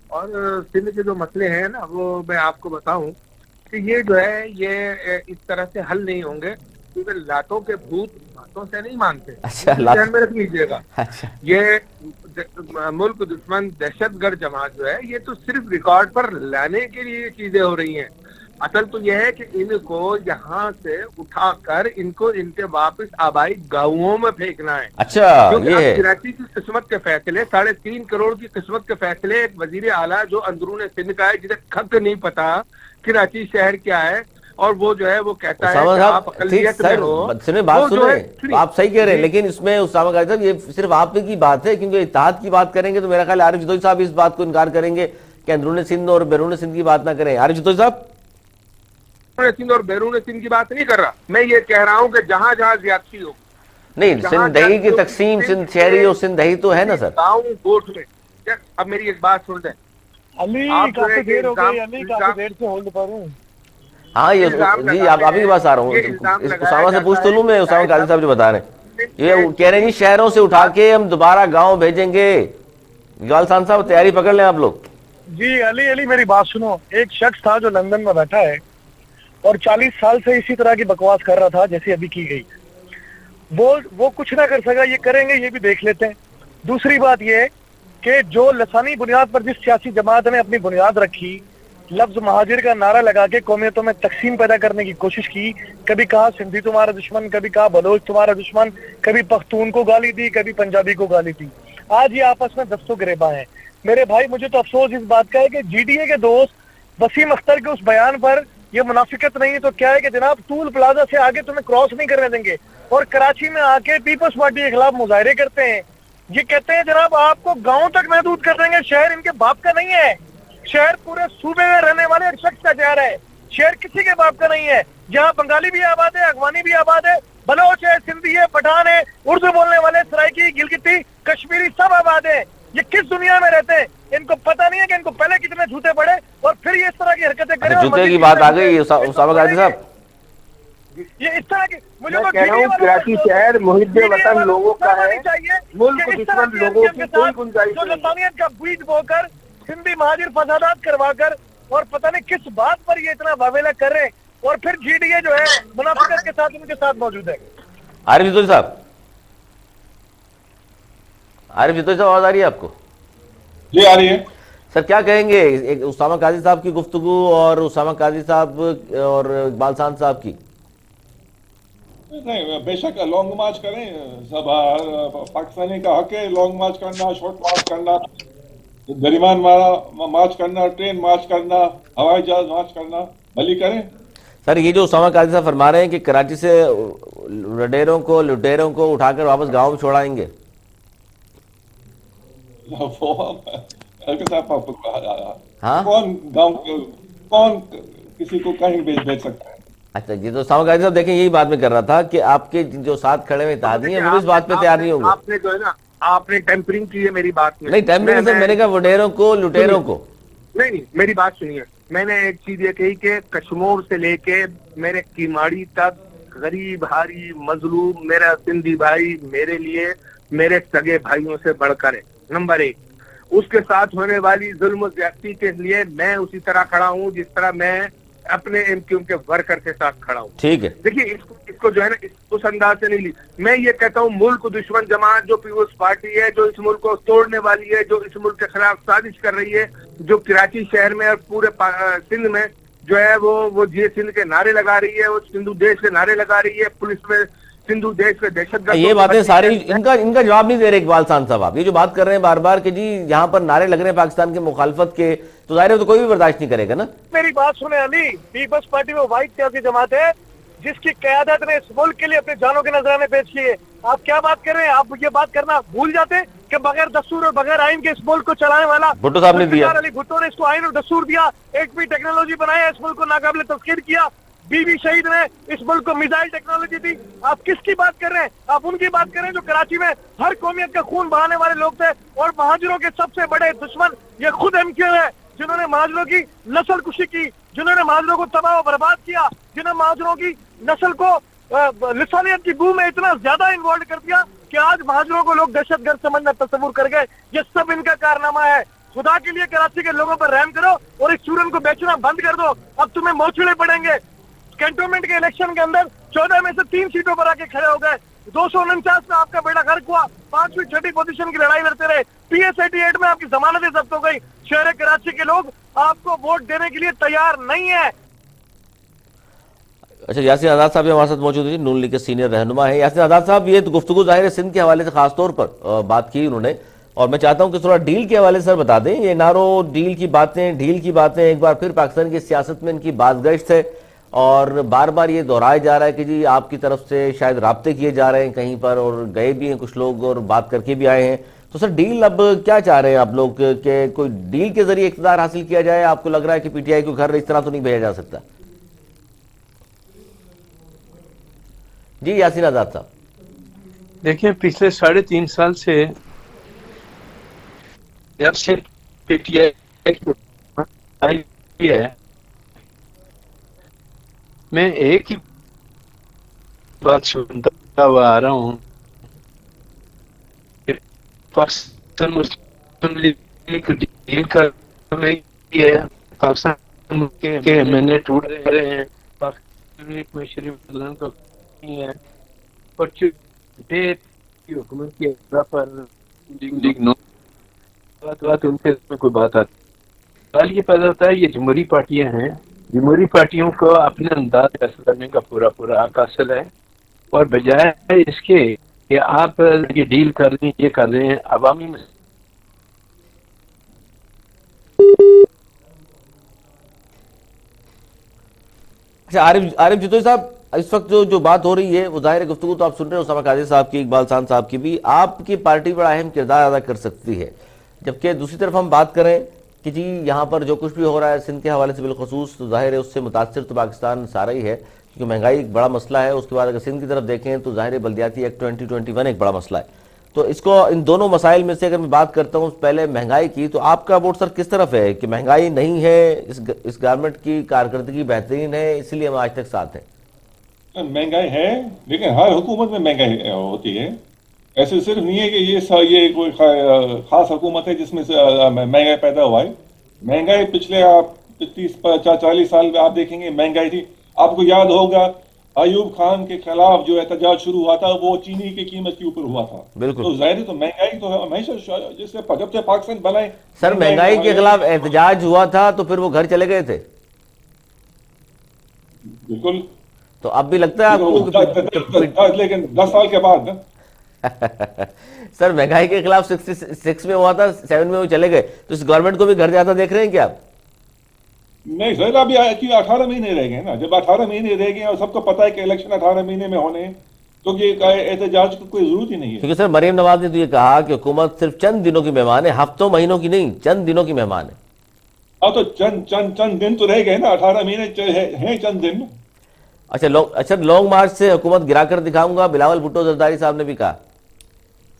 اور سندھ کے جو مسئلے ہیں نا، وہ میں آپ کو بتاؤں کہ یہ جو ہے یہ اس طرح سے حل نہیں ہوں گے، کیونکہ لاتوں کے بھوت باتوں سے نہیں مانتے۔ اچھا، دھیان میں رکھ لیجیے گا، اچھا یہ ملک دشمن دہشت گرد جماعت جو ہے یہ تو صرف ریکارڈ پر لانے کے لیے چیزیں ہو رہی ہیں۔ اصل تو یہ ہے کہ ان کو یہاں سے اٹھا کر ان کے واپس آبائی گاؤں میں پھینکنا ہے۔ اچھا، کیونکہ یہ اب ہے کراچی کی قسمت کے فیصلے 3.5 کروڑ کی قسمت کے فیصلے ایک وزیر اعلیٰ جو اندرون سندھ کا ہے، جسے خط نہیں پتا کراچی شہر کیا ہے، اور وہ جو ہے وہ کہتا ہے اسامہ کہ آپ صاحب اقلیت میں ہو۔ سنیں بات وہ جو ہے سنیں، آپ صحیح کہہ رہے ہیں، لیکن اس میں اسامہ قادری صاحب یہ صرف آپ کی بات ہے، کیونکہ اتحاد کی بات کریں گے تو میرا خیال عارف جدوئی صاحب اس بات کو انکار کریں گے کہ اندرون سندھ اور بیرون سندھ کی بات نہ کریں۔ عارف جدوئی صاحب، سندھ اور بیرون سندھ کی بات نہیں کر رہا، میں یہ کہہ رہا ہوں کہ جہاں جہاں زیادتی ہو، نہیں، سندھ دہی کی تقسیم، سندھ شہری اور سندھ دہی تو ہے نا سر۔ گاؤں گوٹھ میں، اب میری ایک بات سن لیں، علی آپ جو ہے کافی دیر ہو گئی، الزام- علی کافی دیر سے ہولڈ پر ہوں۔ ہاں یہ جی، آپ ہی کے پاس آ رہا ہوں، اسامہ سے پوچھ تو لوں میں، اسامہ قادری صاحب جو بتا رہے ہیں یہ کہہ رہے ہیں جی شہروں سے اٹھا کے ہم دوبارہ گاؤں بھیجیں گے۔ اقبال خان صاحب تیاری پکڑ لیں آپ لوگ۔ جی علی میری بات سنو، ایک شخص تھا جو لندن میں بیٹھا ہے اور 40 سال سے اسی طرح کی بکواس کر رہا تھا جیسے ابھی کی گئی، وہ کچھ نہ کر سکا، یہ کریں گے، یہ بھی دیکھ لیتے ہیں۔ دوسری بات یہ کہ جو لسانی بنیاد پر جس سیاسی جماعت نے اپنی بنیاد رکھی، لفظ مہاجر کا نعرہ لگا کے قومیتوں میں تقسیم پیدا کرنے کی کوشش کی، کبھی کہا سندھی تمہارا دشمن، کبھی کہا بلوچ تمہارا دشمن، کبھی پختون کو گالی دی، کبھی پنجابی کو گالی دی، آج یہ آپس میں دستوں گریباں ہیں۔ میرے بھائی مجھے تو افسوس اس بات کا ہے کہ جی ڈی اے کے دوست وسیم اختر کے اس بیان پر یہ منافقت نہیں تو کیا ہے کہ جناب ٹول پلازا سے آگے تمہیں کراس نہیں کرنے دیں گے، اور کراچی میں آ کے پیپلز پارٹی کے خلاف مظاہرے کرتے ہیں، یہ کہتے ہیں جناب آپ کو گاؤں تک محدود کر دیں گے، شہر ان کے باپ کا نہیں ہے، شہر پورے صوبے میں رہنے والے ایک شخص کا شہر ہے، شہر کسی کے باپ کا نہیں ہے، جہاں بنگالی بھی آباد ہے، افغانی بھی آباد ہے، بلوچ ہے، سندھی ہے، پٹھان ہے، اردو بولنے والے، سرائکی، گلگتی، کشمیری سب آباد ہیں۔ یہ کس دنیا میں رہتے ہیں؟ ان کو پتہ نہیں ہے کہ ان کو پہلے کتنے جھوٹے پڑے اور پھر یہ اس طرح کی حرکتیں کریں۔ جوتے کی بات آ گئی اسامہ قادری صاحب، یہ اس طرح کی میں کہہ رہا ہوں کراچی شہر محب وطن لوگوں کا ہے، ملک دشمن لوگوں کی کوئی گنجائش جو نہیں۔ لسانیت کا بیج بو کر سندھی مہاجر فسادات کروا کر اور پتہ نہیں کس بات پر یہ اتنا واویلا کر رہے ہیں، اور پھر جی ڈی اے جو ہے منافقت کے ساتھ ان کے ساتھ موجود ہے۔ عارف جدوئی صاحب، عارف جدوئی صاحب آواز آ رہی ہے آپ کو؟ جی آ رہی ہے۔ سر کیا کہیں گے ایک اسامہ قادری صاحب کی گفتگو اور اسامہ قادری صاحب اور اقبال خان صاحب کی؟ نہیں بے شک لانگ مارچ کریں، سب پاکستانی کا حق ہے لانگ مارچ کرنا، شارٹ مارچ کرنا، گریمان مارچ کرنا، ٹرین مارچ کرنا، ہوائی جہاز مارچ کرنا، بھلی کریں۔ سر یہ جو اسامہ قادری صاحب فرما رہے ہیں کہ کراچی سے لٹیروں کو اٹھا کر واپس گاؤں میں چھوڑائیں گے، ہاں کون گاؤں کون کسی کو کہیں بھیج سکتا ہے؟ اچھا جی، تو اسامہ قادری صاحب دیکھیں یہی بات میں کر رہا تھا کہ آپ کے جو ساتھ کھڑے ہوئے اتحادی ہیں وہ بھی اس بات پہ تیار نہیں ہوں گے۔ آپ نے جو ہے نا آپ نے ٹیمپرنگ کی ہے میری بات میں، نہیں ٹیمپرنگ سر، میں نے کہا وڈیروں کو لٹیروں کو۔ نہیں میری بات سنیے، میں نے ایک چیز یہ کہی کہ کشمور سے لے کے میرے کیماڑی تک غریب ہاری مظلوم میرا سندھی بھائی میرے لیے میرے سگے بھائیوں سے بڑھ کر ہے، نمبر 1۔ اس کے ساتھ ہونے والی ظلم و زیادتی کے لیے میں اسی طرح کھڑا ہوں جس طرح میں اپنے ایم کیو کے ورکر کے ساتھ کھڑا ہوں۔ ٹھیک ہے، دیکھیے اس کو جو ہے نا اس انداز سے نہیں لی، میں یہ کہتا ہوں ملک دشمن جماعت جو پیپلز پارٹی ہے، جو اس ملک کو توڑنے والی ہے، جو اس ملک کے خلاف سازش کر رہی ہے، جو کراچی شہر میں اور پورے سندھ میں جو ہے وہ جی سندھ کے نعرے لگا رہی ہے، وہ سندھو دیش کے نعرے لگا رہی ہے، پولیس میں سندھو دیش میں دہشت گرد، یہ باتیں ساری ان کا جواب نہیں دے رہے اقبال خان صاحب۔ آپ یہ جو بات کر رہے ہیں بار بار کہ جی یہاں پر نعرے لگ رہے ہیں پاکستان کے مخالفت کے، تو ظاہر ہے تو کوئی بھی برداشت نہیں کرے گا نا۔ میری بات سنیں علی، پیپلز پارٹی وہ واحد سیاسی جماعت ہے جس کی قیادت نے اس ملک کے لیے اپنے جانوں کے نذرانے پیش کیے۔ آپ کیا بات کر رہے ہیں؟ آپ یہ بات کرنا بھول جاتے کہ بغیر دستور اور بغیر آئین کے اس ملک کو چلانے والا بھٹو صاحب نے دیا، علی بھٹو نے اس کو آئین اور دستور دیا، ایک بھی ٹیکنالوجی بنایا، اس ملک کو ناقابل تسخیر کیا، بی بی شہید نے اس ملک کو میزائل ٹیکنالوجی دی۔ آپ کس کی بات کر رہے ہیں؟ آپ ان کی بات کر رہے ہیں جو کراچی میں ہر قومیت کا خون بہانے والے لوگ تھے، اور مہاجروں کے سب سے بڑے دشمن یہ خود ایم کیو ہے۔ जिन्होंने माजरों की नस्ल कुशी की, जिन्होंने माजरों को तबाह और बर्बाद किया, जिन्होंने माजरों की नस्ल को लिसानियत की बू में इतना ज्यादा इन्वॉल्व कर दिया कि आज माजरों को लोग दहशतगर्द समझना तस्वुर कर गए। ये सब इनका कारनामा है। खुदा के लिए कराची के लोगों पर रहम करो और इस चूरन को बेचना बंद कर दो। अब तुम्हें मोचड़े पड़ेंगे। कैंटोनमेंट के इलेक्शन के अंदर 14 में से 3 सीटों पर आके खड़े हो गए। 249 में आपका बेड़ा गर्क हुआ, 5वीं 6ठी पोजीशन की लड़ाई लड़ते रहे। PS 88 में आपकी जमानतें जब्त हो गई। शहर कराची के लोग आपको वोट देने के लिए तैयार नहीं है। अच्छा, यासीन आजाद साहब हमारे साथ मौजूद हैं, नून लीग के सीनियर रहनुमा है। यासीन आजाद साहब, ये तो गुफ्तगू ज़ाहिर सिंध के हवाले से खासतौर पर बात की उन्होंने, और मैं चाहता हूं कि थोड़ा डील के हवाले से सर बता दें। ये नारो डील की बातें, ढील की बातें, एक बार फिर पाकिस्तान की सियासत में इनकी बाज़गश्त है और बार बार ये दोहराया जा रहा है कि जी आपकी तरफ से शायद राब्ते किए जा रहे हैं कहीं पर, और गए भी हैं कुछ लोग और बात करके भी आए हैं। तो सर डील अब क्या चाह रहे हैं आप लोग कि कोई डील के जरिए इक़्तिदार हासिल किया जाए? आपको लग रहा है कि PTI को घर इस तरह तो नहीं भेजा जा सकता? जी यासीन आजाद साहब। देखिए, पिछले 3.5 साल से जब से PTI आई है, मैं एक ही बात सुनता हुआ आ रहा हूँ, पाकिस्तान मुस्लिम लीग को डील कर रही है, पाकिस्तान के मैंने टूट रहे हैं, पाकिस्तान में शरीफ को नहीं है, और की हुकूमत की पर लीग नो बात उनके में कोई बात आती। सवाल ये पैदा होता है, ये जमहूरी पार्टियां हैं, जमहूरी पार्टियों को अपने अंदाज फैसला करने का पूरा हक हासिल है, और बजाय इसके कि आप ये डील कर रहे हैं, ये कर रहे हैं, अवामी में अच्छा आरिफ जितोई साहब, इस वक्त जो बात हो रही है वो ज़ाहिर गुफ्तगू तो आप सुन रहे हो उसामा कादरी साहब की, इकबाल खान साहब की भी, आपकी पार्टी बड़ा अहम किरदार अदा कर सकती है। जबकि दूसरी तरफ हम बात करें कि जी यहाँ पर जो कुछ भी हो रहा है सिंध के हवाले से बिलखसूस, तो ज़ाहिर है उससे मुतासिर तो पाकिस्तान सारा ही है, क्योंकि महंगाई एक बड़ा मसला है। उसके बाद अगर सिंध की तरफ देखें तो ज़ाहिर बल्दियाती एक्ट 2021 एक बड़ा मसला है। तो इसको, इन दोनों मसाइल में से अगर मैं बात करता हूँ पहले महंगाई की, तो आपका वोट सर किस तरफ है कि महंगाई नहीं है, इस गवर्नमेंट की कारकर्दगी बेहतरीन है, इसलिए हम आज तक साथ हैं? महंगाई है, लेकिन हर हुकूमत में महंगाई होती है। ऐसे सिर्फ नहीं है कि ये कोई खास हुकूमत है जिसमें से महंगाई पैदा हुआ है। महंगाई पिछले 30-40 साल में आप देखेंगे महंगाई थी। आपको याद होगा अयूब खान के खिलाफ जो एहतजाज शुरू हुआ था वो चीनी की कीमत के ऊपर हुआ था। बिल्कुल। तो जाहिर है तो महंगाई तो हमेशा, जिससे जब से पाकिस्तान बनाए सर महंगाई के खिलाफ एहतजाज हुआ था तो फिर वो घर चले गए थे। बिल्कुल। तो अब भी लगता है आपको? लेकिन 10 साल के बाद सर महंगाई के खिलाफ 66 में हुआ था, 7 में वो चले गए, तो इस गवर्नमेंट को भी घर जाता देख रहे हैं क्या आप? नहीं सर, अभी 18 महीने रह गए ना। जब 18 महीने रह गए और सबको पता है कि इलेक्शन 18 महीने में होने हैं, तो ये एहतजाज की कोई जरूरत ही नहीं है। क्योंकि सर मरीम नवाज ने तो ये कहा कि हुकूमत सिर्फ चंद दिनों की मेहमान है, हफ्तों महीनों की नहीं, चंद दिनों की मेहमान है। हाँ तो चंद दिन तो रह गए ना, 18 महीने हैं चंद दिन। अच्छा लॉन्ग मार्च से हुकूमत गिरा कर दिखाऊंगा, बिलावल भुट्टो जरदारी साहब ने भी कहा।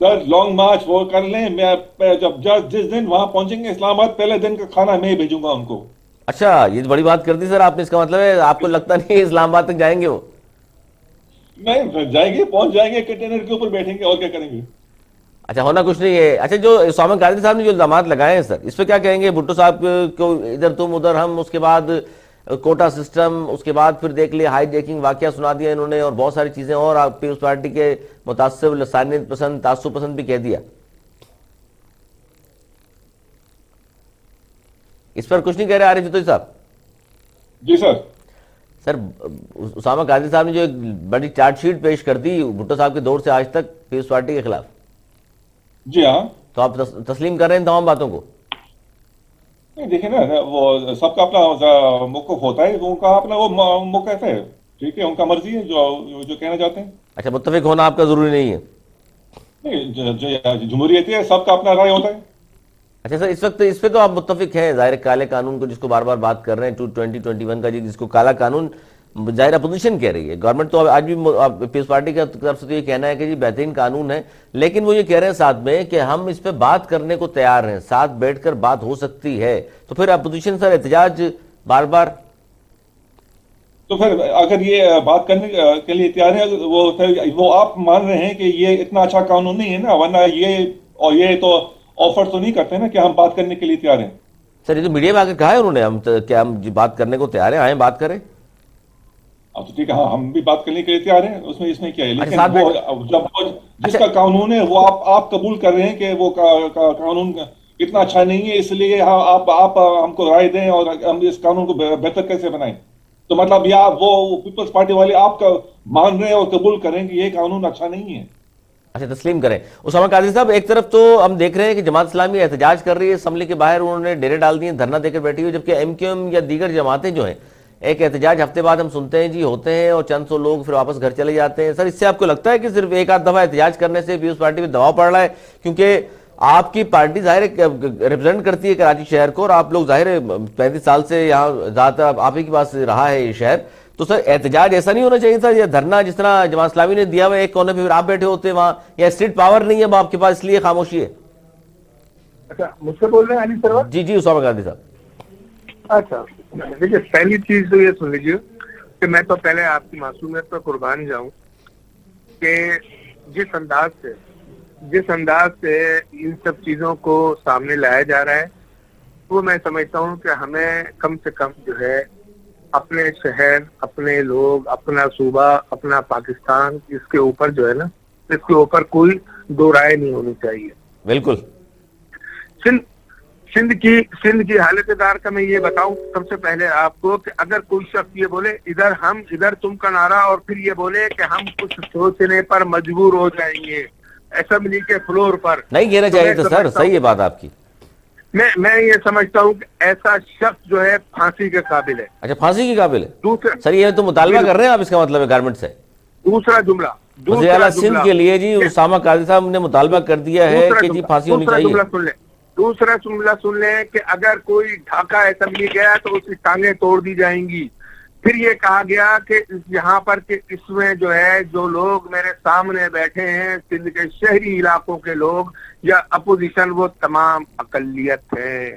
सर लॉन्ग मार्च वो कर लें, मैं जब जिस दिन वहां पहुंचेंगे इस्लामाबाद, पहले दिन का खाना मैं ही भेजूंगा उनको। अच्छा, ये बड़ी बात कर दी सर आपने। इसका मतलब है आपको लगता नहीं है इस्लामाबाद तक जाएंगे वो? नहीं जाएंगे, पहुंच जाएंगे, कंटेनर के ऊपर बैठेंगे और क्या करेंगे। अच्छा, होना कुछ नहीं है। अच्छा, जो उसामा कादरी साहब ने जो इल्जामात लगाए हैं सर, इस पर क्या कहेंगे? भुट्टो साहब को इधर तुम उधर हम, उसके बाद कोटा सिस्टम, उसके बाद फिर देख लिया हाईजैकिंग वाकया सुना दिया इन्होंने, और बहुत सारी चीजें, और आप पीपल्स पार्टी के मुतासिब लसानियत पसंद, तासुब पसंद भी कह दिया। इस पर कुछ नहीं कह रहे आरिफ जितोई साहब? जी सर। सर उसामा कादरी साहब ने जो एक बड़ी चार्जशीट पेश कर दी भुट्टो साहब के दौर से आज तक पीपल्स पार्टी के खिलाफ। जी हाँ। तो आप तस्लीम कर रहे हैं तमाम बातों को? नहीं देखिए ना, वो सबका अपना मौक़िफ़ होता है, उनका अपना वो मौक़िफ़ है, ठीक है, उनका मर्जी है जो कहना चाहते हैं। अच्छा, मुत्तफिक होना आपका जरूरी नहीं है? नहीं, जमहूरियत है, सबका अपना राय होता है। अच्छा सर, इस वक्त इस पे तो आप मुत्तफिक हैं, ज़ाहिर काले कानून को जिसको बार बार बात कर रहे हैं 2021 का, जिसको काला कानून ظاہر اپوزیشن کہہ رہی ہے، گورنمنٹ تو آج بھی پیپلز پارٹی کی طرف سے تو یہ کہنا ہے کہ جی بہترین قانون ہے، لیکن وہ یہ کہہ رہے ہیں ساتھ میں کہ ہم اس پہ بات کرنے کو تیار ہیں، ساتھ بیٹھ کر بات ہو سکتی ہے. تو پھر اپوزیشن سر احتجاج بار بار، تو پھر اگر یہ بات کرنے کے لیے تیار ہے وہ آپ مان رہے ہیں کہ یہ اتنا اچھا قانون نہیں ہے نا، ورنہ یہ تو آفر تو نہیں کرتے نا کہ ہم بات کرنے کے لیے تیار ہیں. سر یہ تو میڈیا میں آ کے کہا ہے انہوں نے کہ ہم بات کرنے کو تیار ہیں، آئیں بات کریں. اب تو ٹھیک ہے، ہاں ہم بھی بات کرنے کے لیے تیار ہیں، اس میں کیا ہے، لیکن ساتھ وہ جب جس کا قانون ہے وہ آپ قبول کر رہے ہیں کہ وہ قانون اتنا اچھا نہیں ہے، اس لیے آپ ہم کو رائے دیں اور ہم اس قانون کو بہتر کیسے بنائیں. تو مطلب یا وہ پیپلز پارٹی والے آپ کا مان رہے ہیں اور قبول کریں کہ یہ قانون اچھا نہیں ہے. اچھا تسلیم کریں. اسامہ قادری صاحب، ایک طرف تو ہم دیکھ رہے ہیں کہ جماعت اسلامی احتجاج کر رہی ہے، اسمبلی کے باہر انہوں نے ڈیرے ڈال دیے، دھرنا دے کر بیٹھی ہوئی، جبکہ ایم کیو ایم یا دیگر جماعتیں جو ہیں ایک احتجاج ہفتے بعد ہم سنتے ہیں جی ہوتے ہیں اور چند سو لوگ پھر واپس گھر چلے جاتے ہیں. سر اس سے آپ کو لگتا ہے کہ صرف ایک آدھ دفعہ احتجاج کرنے سے پیپلز پارٹی پہ دباؤ پڑ رہا ہے؟ کیونکہ آپ کی پارٹی ظاہر ریپرزینٹ کرتی ہے کراچی شہر کو، اور آپ لوگ ظاہر 35 سال سے یہاں زیادہ تر آپ ہی کے پاس رہا ہے یہ شہر، تو سر احتجاج ایسا نہیں ہونا چاہیے تھا یا دھرنا جس طرح جماعت اسلامی نے دیا ہوا ایک کونے پہ پھر آپ بیٹھے ہوتے وہاں، یا اسٹریٹ پاور نہیں ہے اب آپ کے پاس اس لیے خاموشی ہے؟ اچھا مجھ سے بول رہے ہیں علی سرور؟ جی اسامہ قادری صاحب. اچھا دیکھیے، پہلی چیز تو یہ سن لیجیے کہ میں تو پہلے آپ کی معصومیت پر قربان جاؤں کہ جس انداز سے ان سب چیزوں کو سامنے لایا جا رہا ہے وہ میں سمجھتا ہوں کہ ہمیں کم سے کم جو ہے اپنے شہر، اپنے لوگ، اپنا صوبہ، اپنا پاکستان، اس کے اوپر جو ہے نا، اس کے اوپر کوئی دو رائے نہیں ہونی چاہیے. بالکل. سندھ کی حالت دار کا میں یہ بتاؤں سب سے پہلے آپ کو کہ اگر کوئی شخص یہ بولے ادھر ہم ادھر تم کا نعرہ، اور پھر یہ بولے کہ ہم کچھ سوچنے پر مجبور ہو جائیں گے اسمبلی کے فلور پر، نہیں کہنا چاہیے تھا سر، صحیح ہے بات آپ کی. میں یہ سمجھتا ہوں کہ ایسا شخص جو ہے پھانسی کے قابل ہے. اچھا پھانسی کے قابل ہے. دوسرا سر یہ تو مطالبہ کر رہے ہیں آپ، اس کا مطلب ہے گورنمنٹ سے. دوسرا جملہ وزیر اعلیٰ سندھ کے لیے جی اسامہ قادری صاحب نے مطالبہ کر دیا ہے کہ جی پھانسی ہونی چاہیے. دوسرا جملہ سن لیں کہ اگر کوئی ڈھاکہ اسمبلی گیا تو اس کی ٹانگیں توڑ دی جائیں گی. پھر یہ کہا گیا کہ یہاں پر کہ اس میں جو ہے جو لوگ میرے سامنے بیٹھے ہیں سندھ کے شہری علاقوں کے لوگ یا اپوزیشن، وہ تمام اقلیت ہے.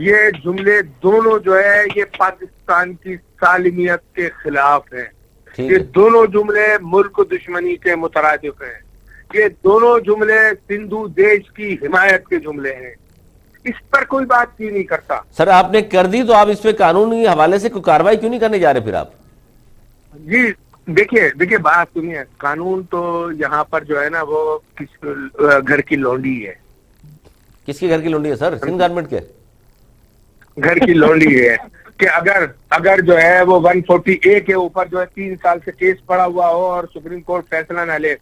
یہ جملے دونوں جو ہے یہ پاکستان کی سالمیت کے خلاف ہیں. یہ دونوں جملے ملک دشمنی کے مترادف ہیں. یہ دونوں جملے سندھو دیش کی حمایت کے جملے ہیں. اس پر کوئی بات کیوں نہیں کرتا؟ سر آپ نے کر دی تو آپ اس پہ قانونی حوالے سے کوئی کارروائی کیوں نہیں کرنے جا رہے پھر آپ؟ جی دیکھیے بات سنیے، قانون تو یہاں پر جو ہے نا وہ کس گھر کی لونڈی ہے. کس کے گھر کی لونڈی ہے سر؟ سندھ گورنمنٹ کے گھر کی لونڈی ہے کہ اگر جو ہے وہ 140A کے اوپر جو ہے 3 سال سے کیس پڑا ہوا ہو اور سپریم کورٹ فیصلہ نہ لے،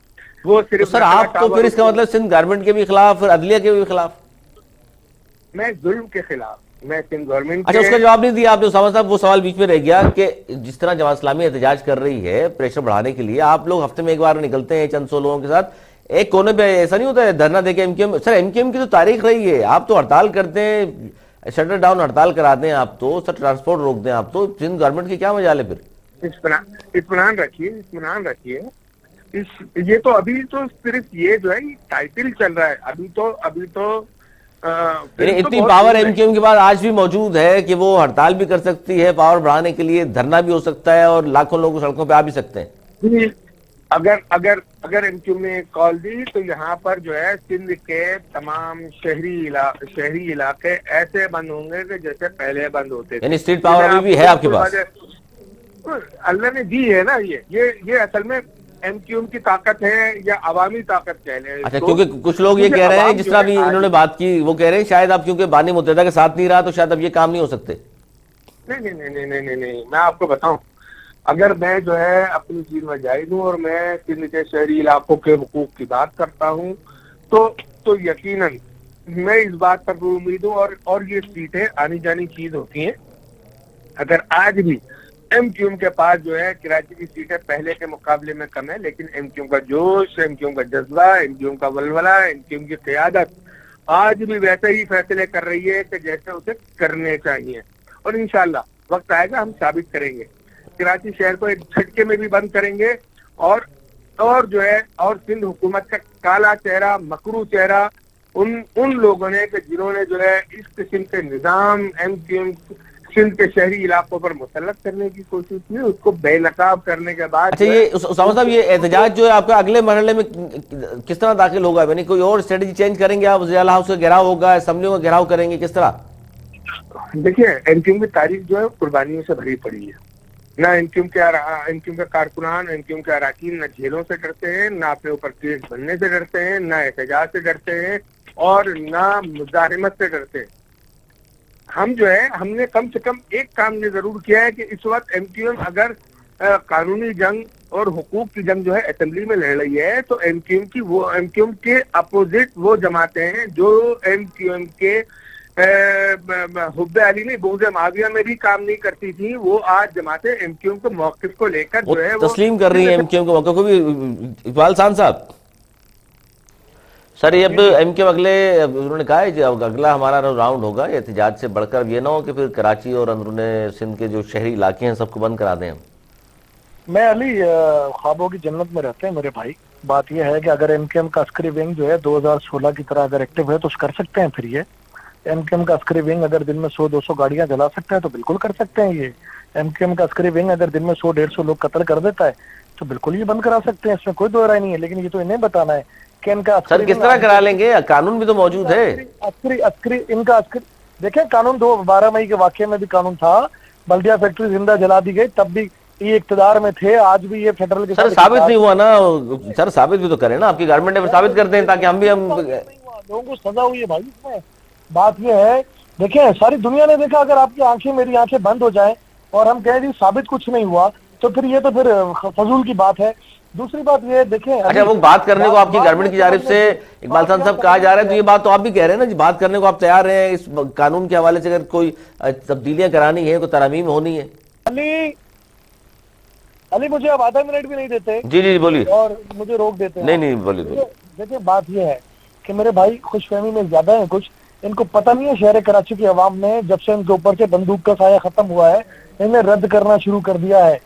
وہ صرف سر آپ تو پھر اس کا مطلب سندھ گورنمنٹ کے بھی خلاف، پھر عدلیہ کے بھی خلاف. میں ظلم کے خلاف، میں سندھ گورنمنٹ. اچھا اس کا جواب نہیں دیا آپ نے اسامہ صاحب. وہ سوال بیچ میں رہ گیا کہ جس طرح جماعت اسلامی احتجاج کر رہی ہے پریشر بڑھانے کے لیے، آپ لوگ ہفتے میں ایک بار نکلتے ہیں چند سو لوگوں کے ساتھ ایک کونے پہ، ایسا نہیں ہوتا ہے دھرنا دے کے ایم کیو ایم؟ سر ایم کیو ایم کی تو تاریخ رہی ہے، آپ تو ہڑتال کرتے ہیں، شٹر ڈاؤن ہڑتال کراتے ہیں آپ تو، سر ٹرانسپورٹ روک دیں آپ تو، سندھ گورنمنٹ کی کیا مجال ہے پھر؟ اطمینان رکھیے. یہ تو ابھی تو صرف یہ جو ہے ٹائٹل چل رہا ہے. ابھی تو اتنی پاور ایم کیو ایم کے بعد آج بھی موجود ہے کہ وہ ہڑتال بھی کر سکتی ہے، پاور بڑھانے کے لیے دھرنا بھی ہو سکتا ہے اور لاکھوں لوگ سڑکوں پہ آ بھی سکتے ہیں. اگر ایم کیو نے کال دی تو یہاں پر جو ہے سندھ کے تمام شہری علاقے ایسے بند ہوں گے کہ جیسے پہلے بند ہوتے تھے. یعنی اسٹریٹ پاور ابھی بھی ہے آپ کے پاس؟ اللہ نے دی ہے نا. یہ اصل میں ایم کیو ایم کی طاقت ہے یا عوامی طاقت کہہ لیں. اچھا کیونکہ کچھ لوگ یہ کہہ رہے ہیں جس طرح بھی انہوں نے بات کی، وہ کہہ رہے ہیں شاید آپ کیونکہ بانی متحدہ کے ساتھ نہیں رہا تو شاید اب یہ کام نہیں ہو سکتے. نہیں، میں آپ کو بتاؤں، اگر میں جو ہے اپنی چیز میں جائز ہوں اور میں سندھ کے شہری علاقوں کے حقوق کی بات کرتا ہوں تو یقیناً میں اس بات پر امید ہوں اور یہ سیٹیں آنی جانی چیز ہوتی ہیں. اگر آج بھی ایم کیو ایم کے پاس جو ہے کراچی کی سیٹیں پہلے کے مقابلے میں کم ہے، لیکن ایم کیو ایم کا جوش، ایم کیو ایم کا جذبہ، ایم کیو ایم کا ولولہ، ایم کیو ایم کی قیادت آج بھی ویسے ہی فیصلے کر رہی ہے کہ جیسے اسے کرنے چاہیے. اور انشاءاللہ وقت آئے گا ہم ثابت کریں گے कराची शहर को एक झटके में भी बंद करेंगे और जो है और सिंध हुकूमत का काला चेहरा, मकरू चेहरा उन लोगों ने कि जिन्होंने जो है इस किस्म के निजाम MQM सिंध के शहरी इलाकों पर मुसल्लत करने की कोशिश की, उसको बेनकाब करने के बाद। अच्छा, ये उसामा साहब, ये एहतजाज जो है आपका अगले मरहले में किस तरह दाखिल होगा? यानी कोई और स्ट्रेटजी चेंज करेंगे आप? वज़ीर आला हाउस का घेराव होगा, असेंबलियों का घेराव करेंगे, किस तरह? देखिए, MQM की तारीख जो है कुर्बानियों से भरी पड़ी है। ना MQM के कारकुनान, MQM के अरकान न जेलों से डरते हैं, ना अपने ऊपर केस बनने से डरते हैं, ना एहतजाज से डरते हैं और ना मुजाहिमत से डरते हैं। हम जो है, हमने कम से कम एक काम ने जरूर किया है कि इस वक्त MQM अगर कानूनी जंग और हुकूक की जंग जो है असेंबली में लड़ रही है, तो MQM के अपोजिट वो जमातें हैं जो MQM के हुब्बे अली नहीं, बुग़्ज़ माविया में भी काम नहीं करती थी, वो आज जमातें MQM के मौक़िफ़ को लेकर जो है वो तस्लीम कर रही है MQM के मौक़िफ़ को भी। इकबाल साहब, सर ये अब MQM अगले, उन्होंने कहा है जो अगला हमारा राउंड होगा एहतजाज से बढ़कर, ये ना हो कि फिर कराची और अंदरूने सिंध के जो शहरी इलाके हैं सबको बंद करा दें। मैं अली, ख्वाबों की जन्नत में रहते हैं मेरे भाई। बात यह है कि अगर MQM का अस्करी विंग जो है 2016 की तरह अगर एक्टिव है तो कर सकते हैं। फिर ये MQM का अस्करी विंग अगर दिन में 100-200 गाड़ियां जला सकता है तो बिल्कुल कर सकते हैं। ये MQM का अस्करी विंग अगर दिन में 100-150 लोग कत्ल कर देता है तो बिल्कुल ये बंद करा सकते हैं, इसमें कोई दो राय नहीं है। लेकिन ये तो इन्हें बताना है कि इनका सर किस तरह करा लेंगे? कानून भी तो मौजूद है। इनका अस्करी देखें, कानून 12 मई के वाकये में भी कानून था, बल्दिया फैक्ट्री जिंदा जला दी गई, तब भी ये इक्तदार में थे, आज भी ये फेडरल के सर साबित नहीं हुआ ना? सर साबित भी तो करें ना, आपकी गवर्नमेंट ने साबित कर दें ताकि हम लोगों को सजा हुई है भाई। इसमें बात यह है, देखें सारी दुनिया ने देखा, अगर आपकी आंखें मेरी आंखें बंद हो जाएं और हम कहें जी साबित कुछ नहीं हुआ तो फिर ये तो फिर फजूल की बात है। दूसरी बात ये देखें, अच्छा वो बात करने को आपकी गवर्नमेंट की जानिब से इकबाल साहब कहा जा रहा है, तो ये बात तो आप भी कह रहे हैं ना जी, बात करने को आप तैयार हैं इस कानून के हवाले से? अगर कोई तब्दीलियां करानी है, कोई तरमीम होनी है। अली मुझे अब आधा मिनट भी नहीं देते। जी बोलिए। और मुझे रोक देते हैं। नहीं बोलिए। देखिए बात यह है कि मेरे भाई खुशफहमी में ज्यादा है कुछ, इनको पता नहीं है शहर कराची की आवाम ने जब से इनके ऊपर से बंदूक का साया खत्म हुआ है, इन्हें रद्द करना शुरू कर दिया है।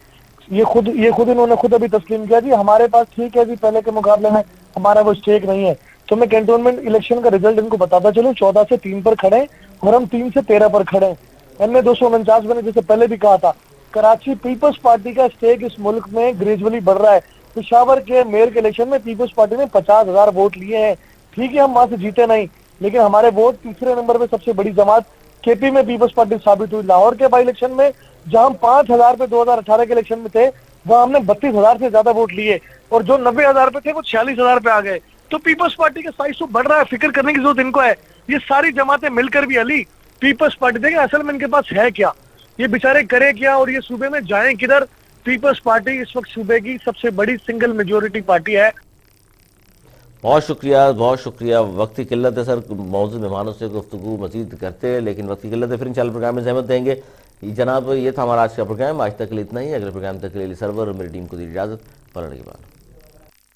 ये खुद इन्होंने खुद अभी तस्लीम किया जी, हमारे पास ठीक है जी, पहले के मुकाबले में हमारा वो स्टेक नहीं है। तो मैं कैंटोनमेंट इलेक्शन का रिजल्ट इनको बताता चलूं, 14 से 3 पर खड़े और हम 3 से 13 पर खड़े। इनमें 249 बने, जैसे पहले भी कहा था। कराची पीपल्स पार्टी का स्टेक इस मुल्क में ग्रेजुअली बढ़ रहा है। पेशावर के मेयर के इलेक्शन में पीपल्स पार्टी ने 50,000 वोट लिए हैं। ठीक है, हम वहां से जीते नहीं, लेकिन हमारे वोट तीसरे नंबर पे सबसे बड़ी जमात KP में पीपल्स पार्टी साबित हुई। लाहौर के बाई इलेक्शन में जहां हम 5,000 पे 2018 के इलेक्शन में थे, वहां हमने 32,000 से ज्यादा वोट लिए और जो 90,000 पे थे वो 46,000 पे आ गए। तो पीपल्स पार्टी का साइज तो बढ़ रहा है, फिक्र करने की जरूरत इनको है। ये सारी जमातें मिलकर भी अली पीपल्स पार्टी, देखें असल में इनके पास है क्या, ये बेचारे करे क्या और ये सूबे में जाएं किधर। पीपल्स पार्टी इस वक्त सूबे की सबसे बड़ी सिंगल मेजोरिटी पार्टी है। बहुत शुक्रिया। वक्त की किल्लत है सर, मौजूद मेहमानों से गुफ्तगू मजीद करते हैं, लेकिन वक्त की किल्लत है, फिर इंशाल्लाह प्रोग्राम में ज़हमत देंगे। जनाब ये था हमारा आज का प्रोग्राम। आज तक के लिए इतना ही। अगले प्रोग्राम तक के लिए सरवर और मेरी टीम को दी इजाज़त। फौरन के बाद।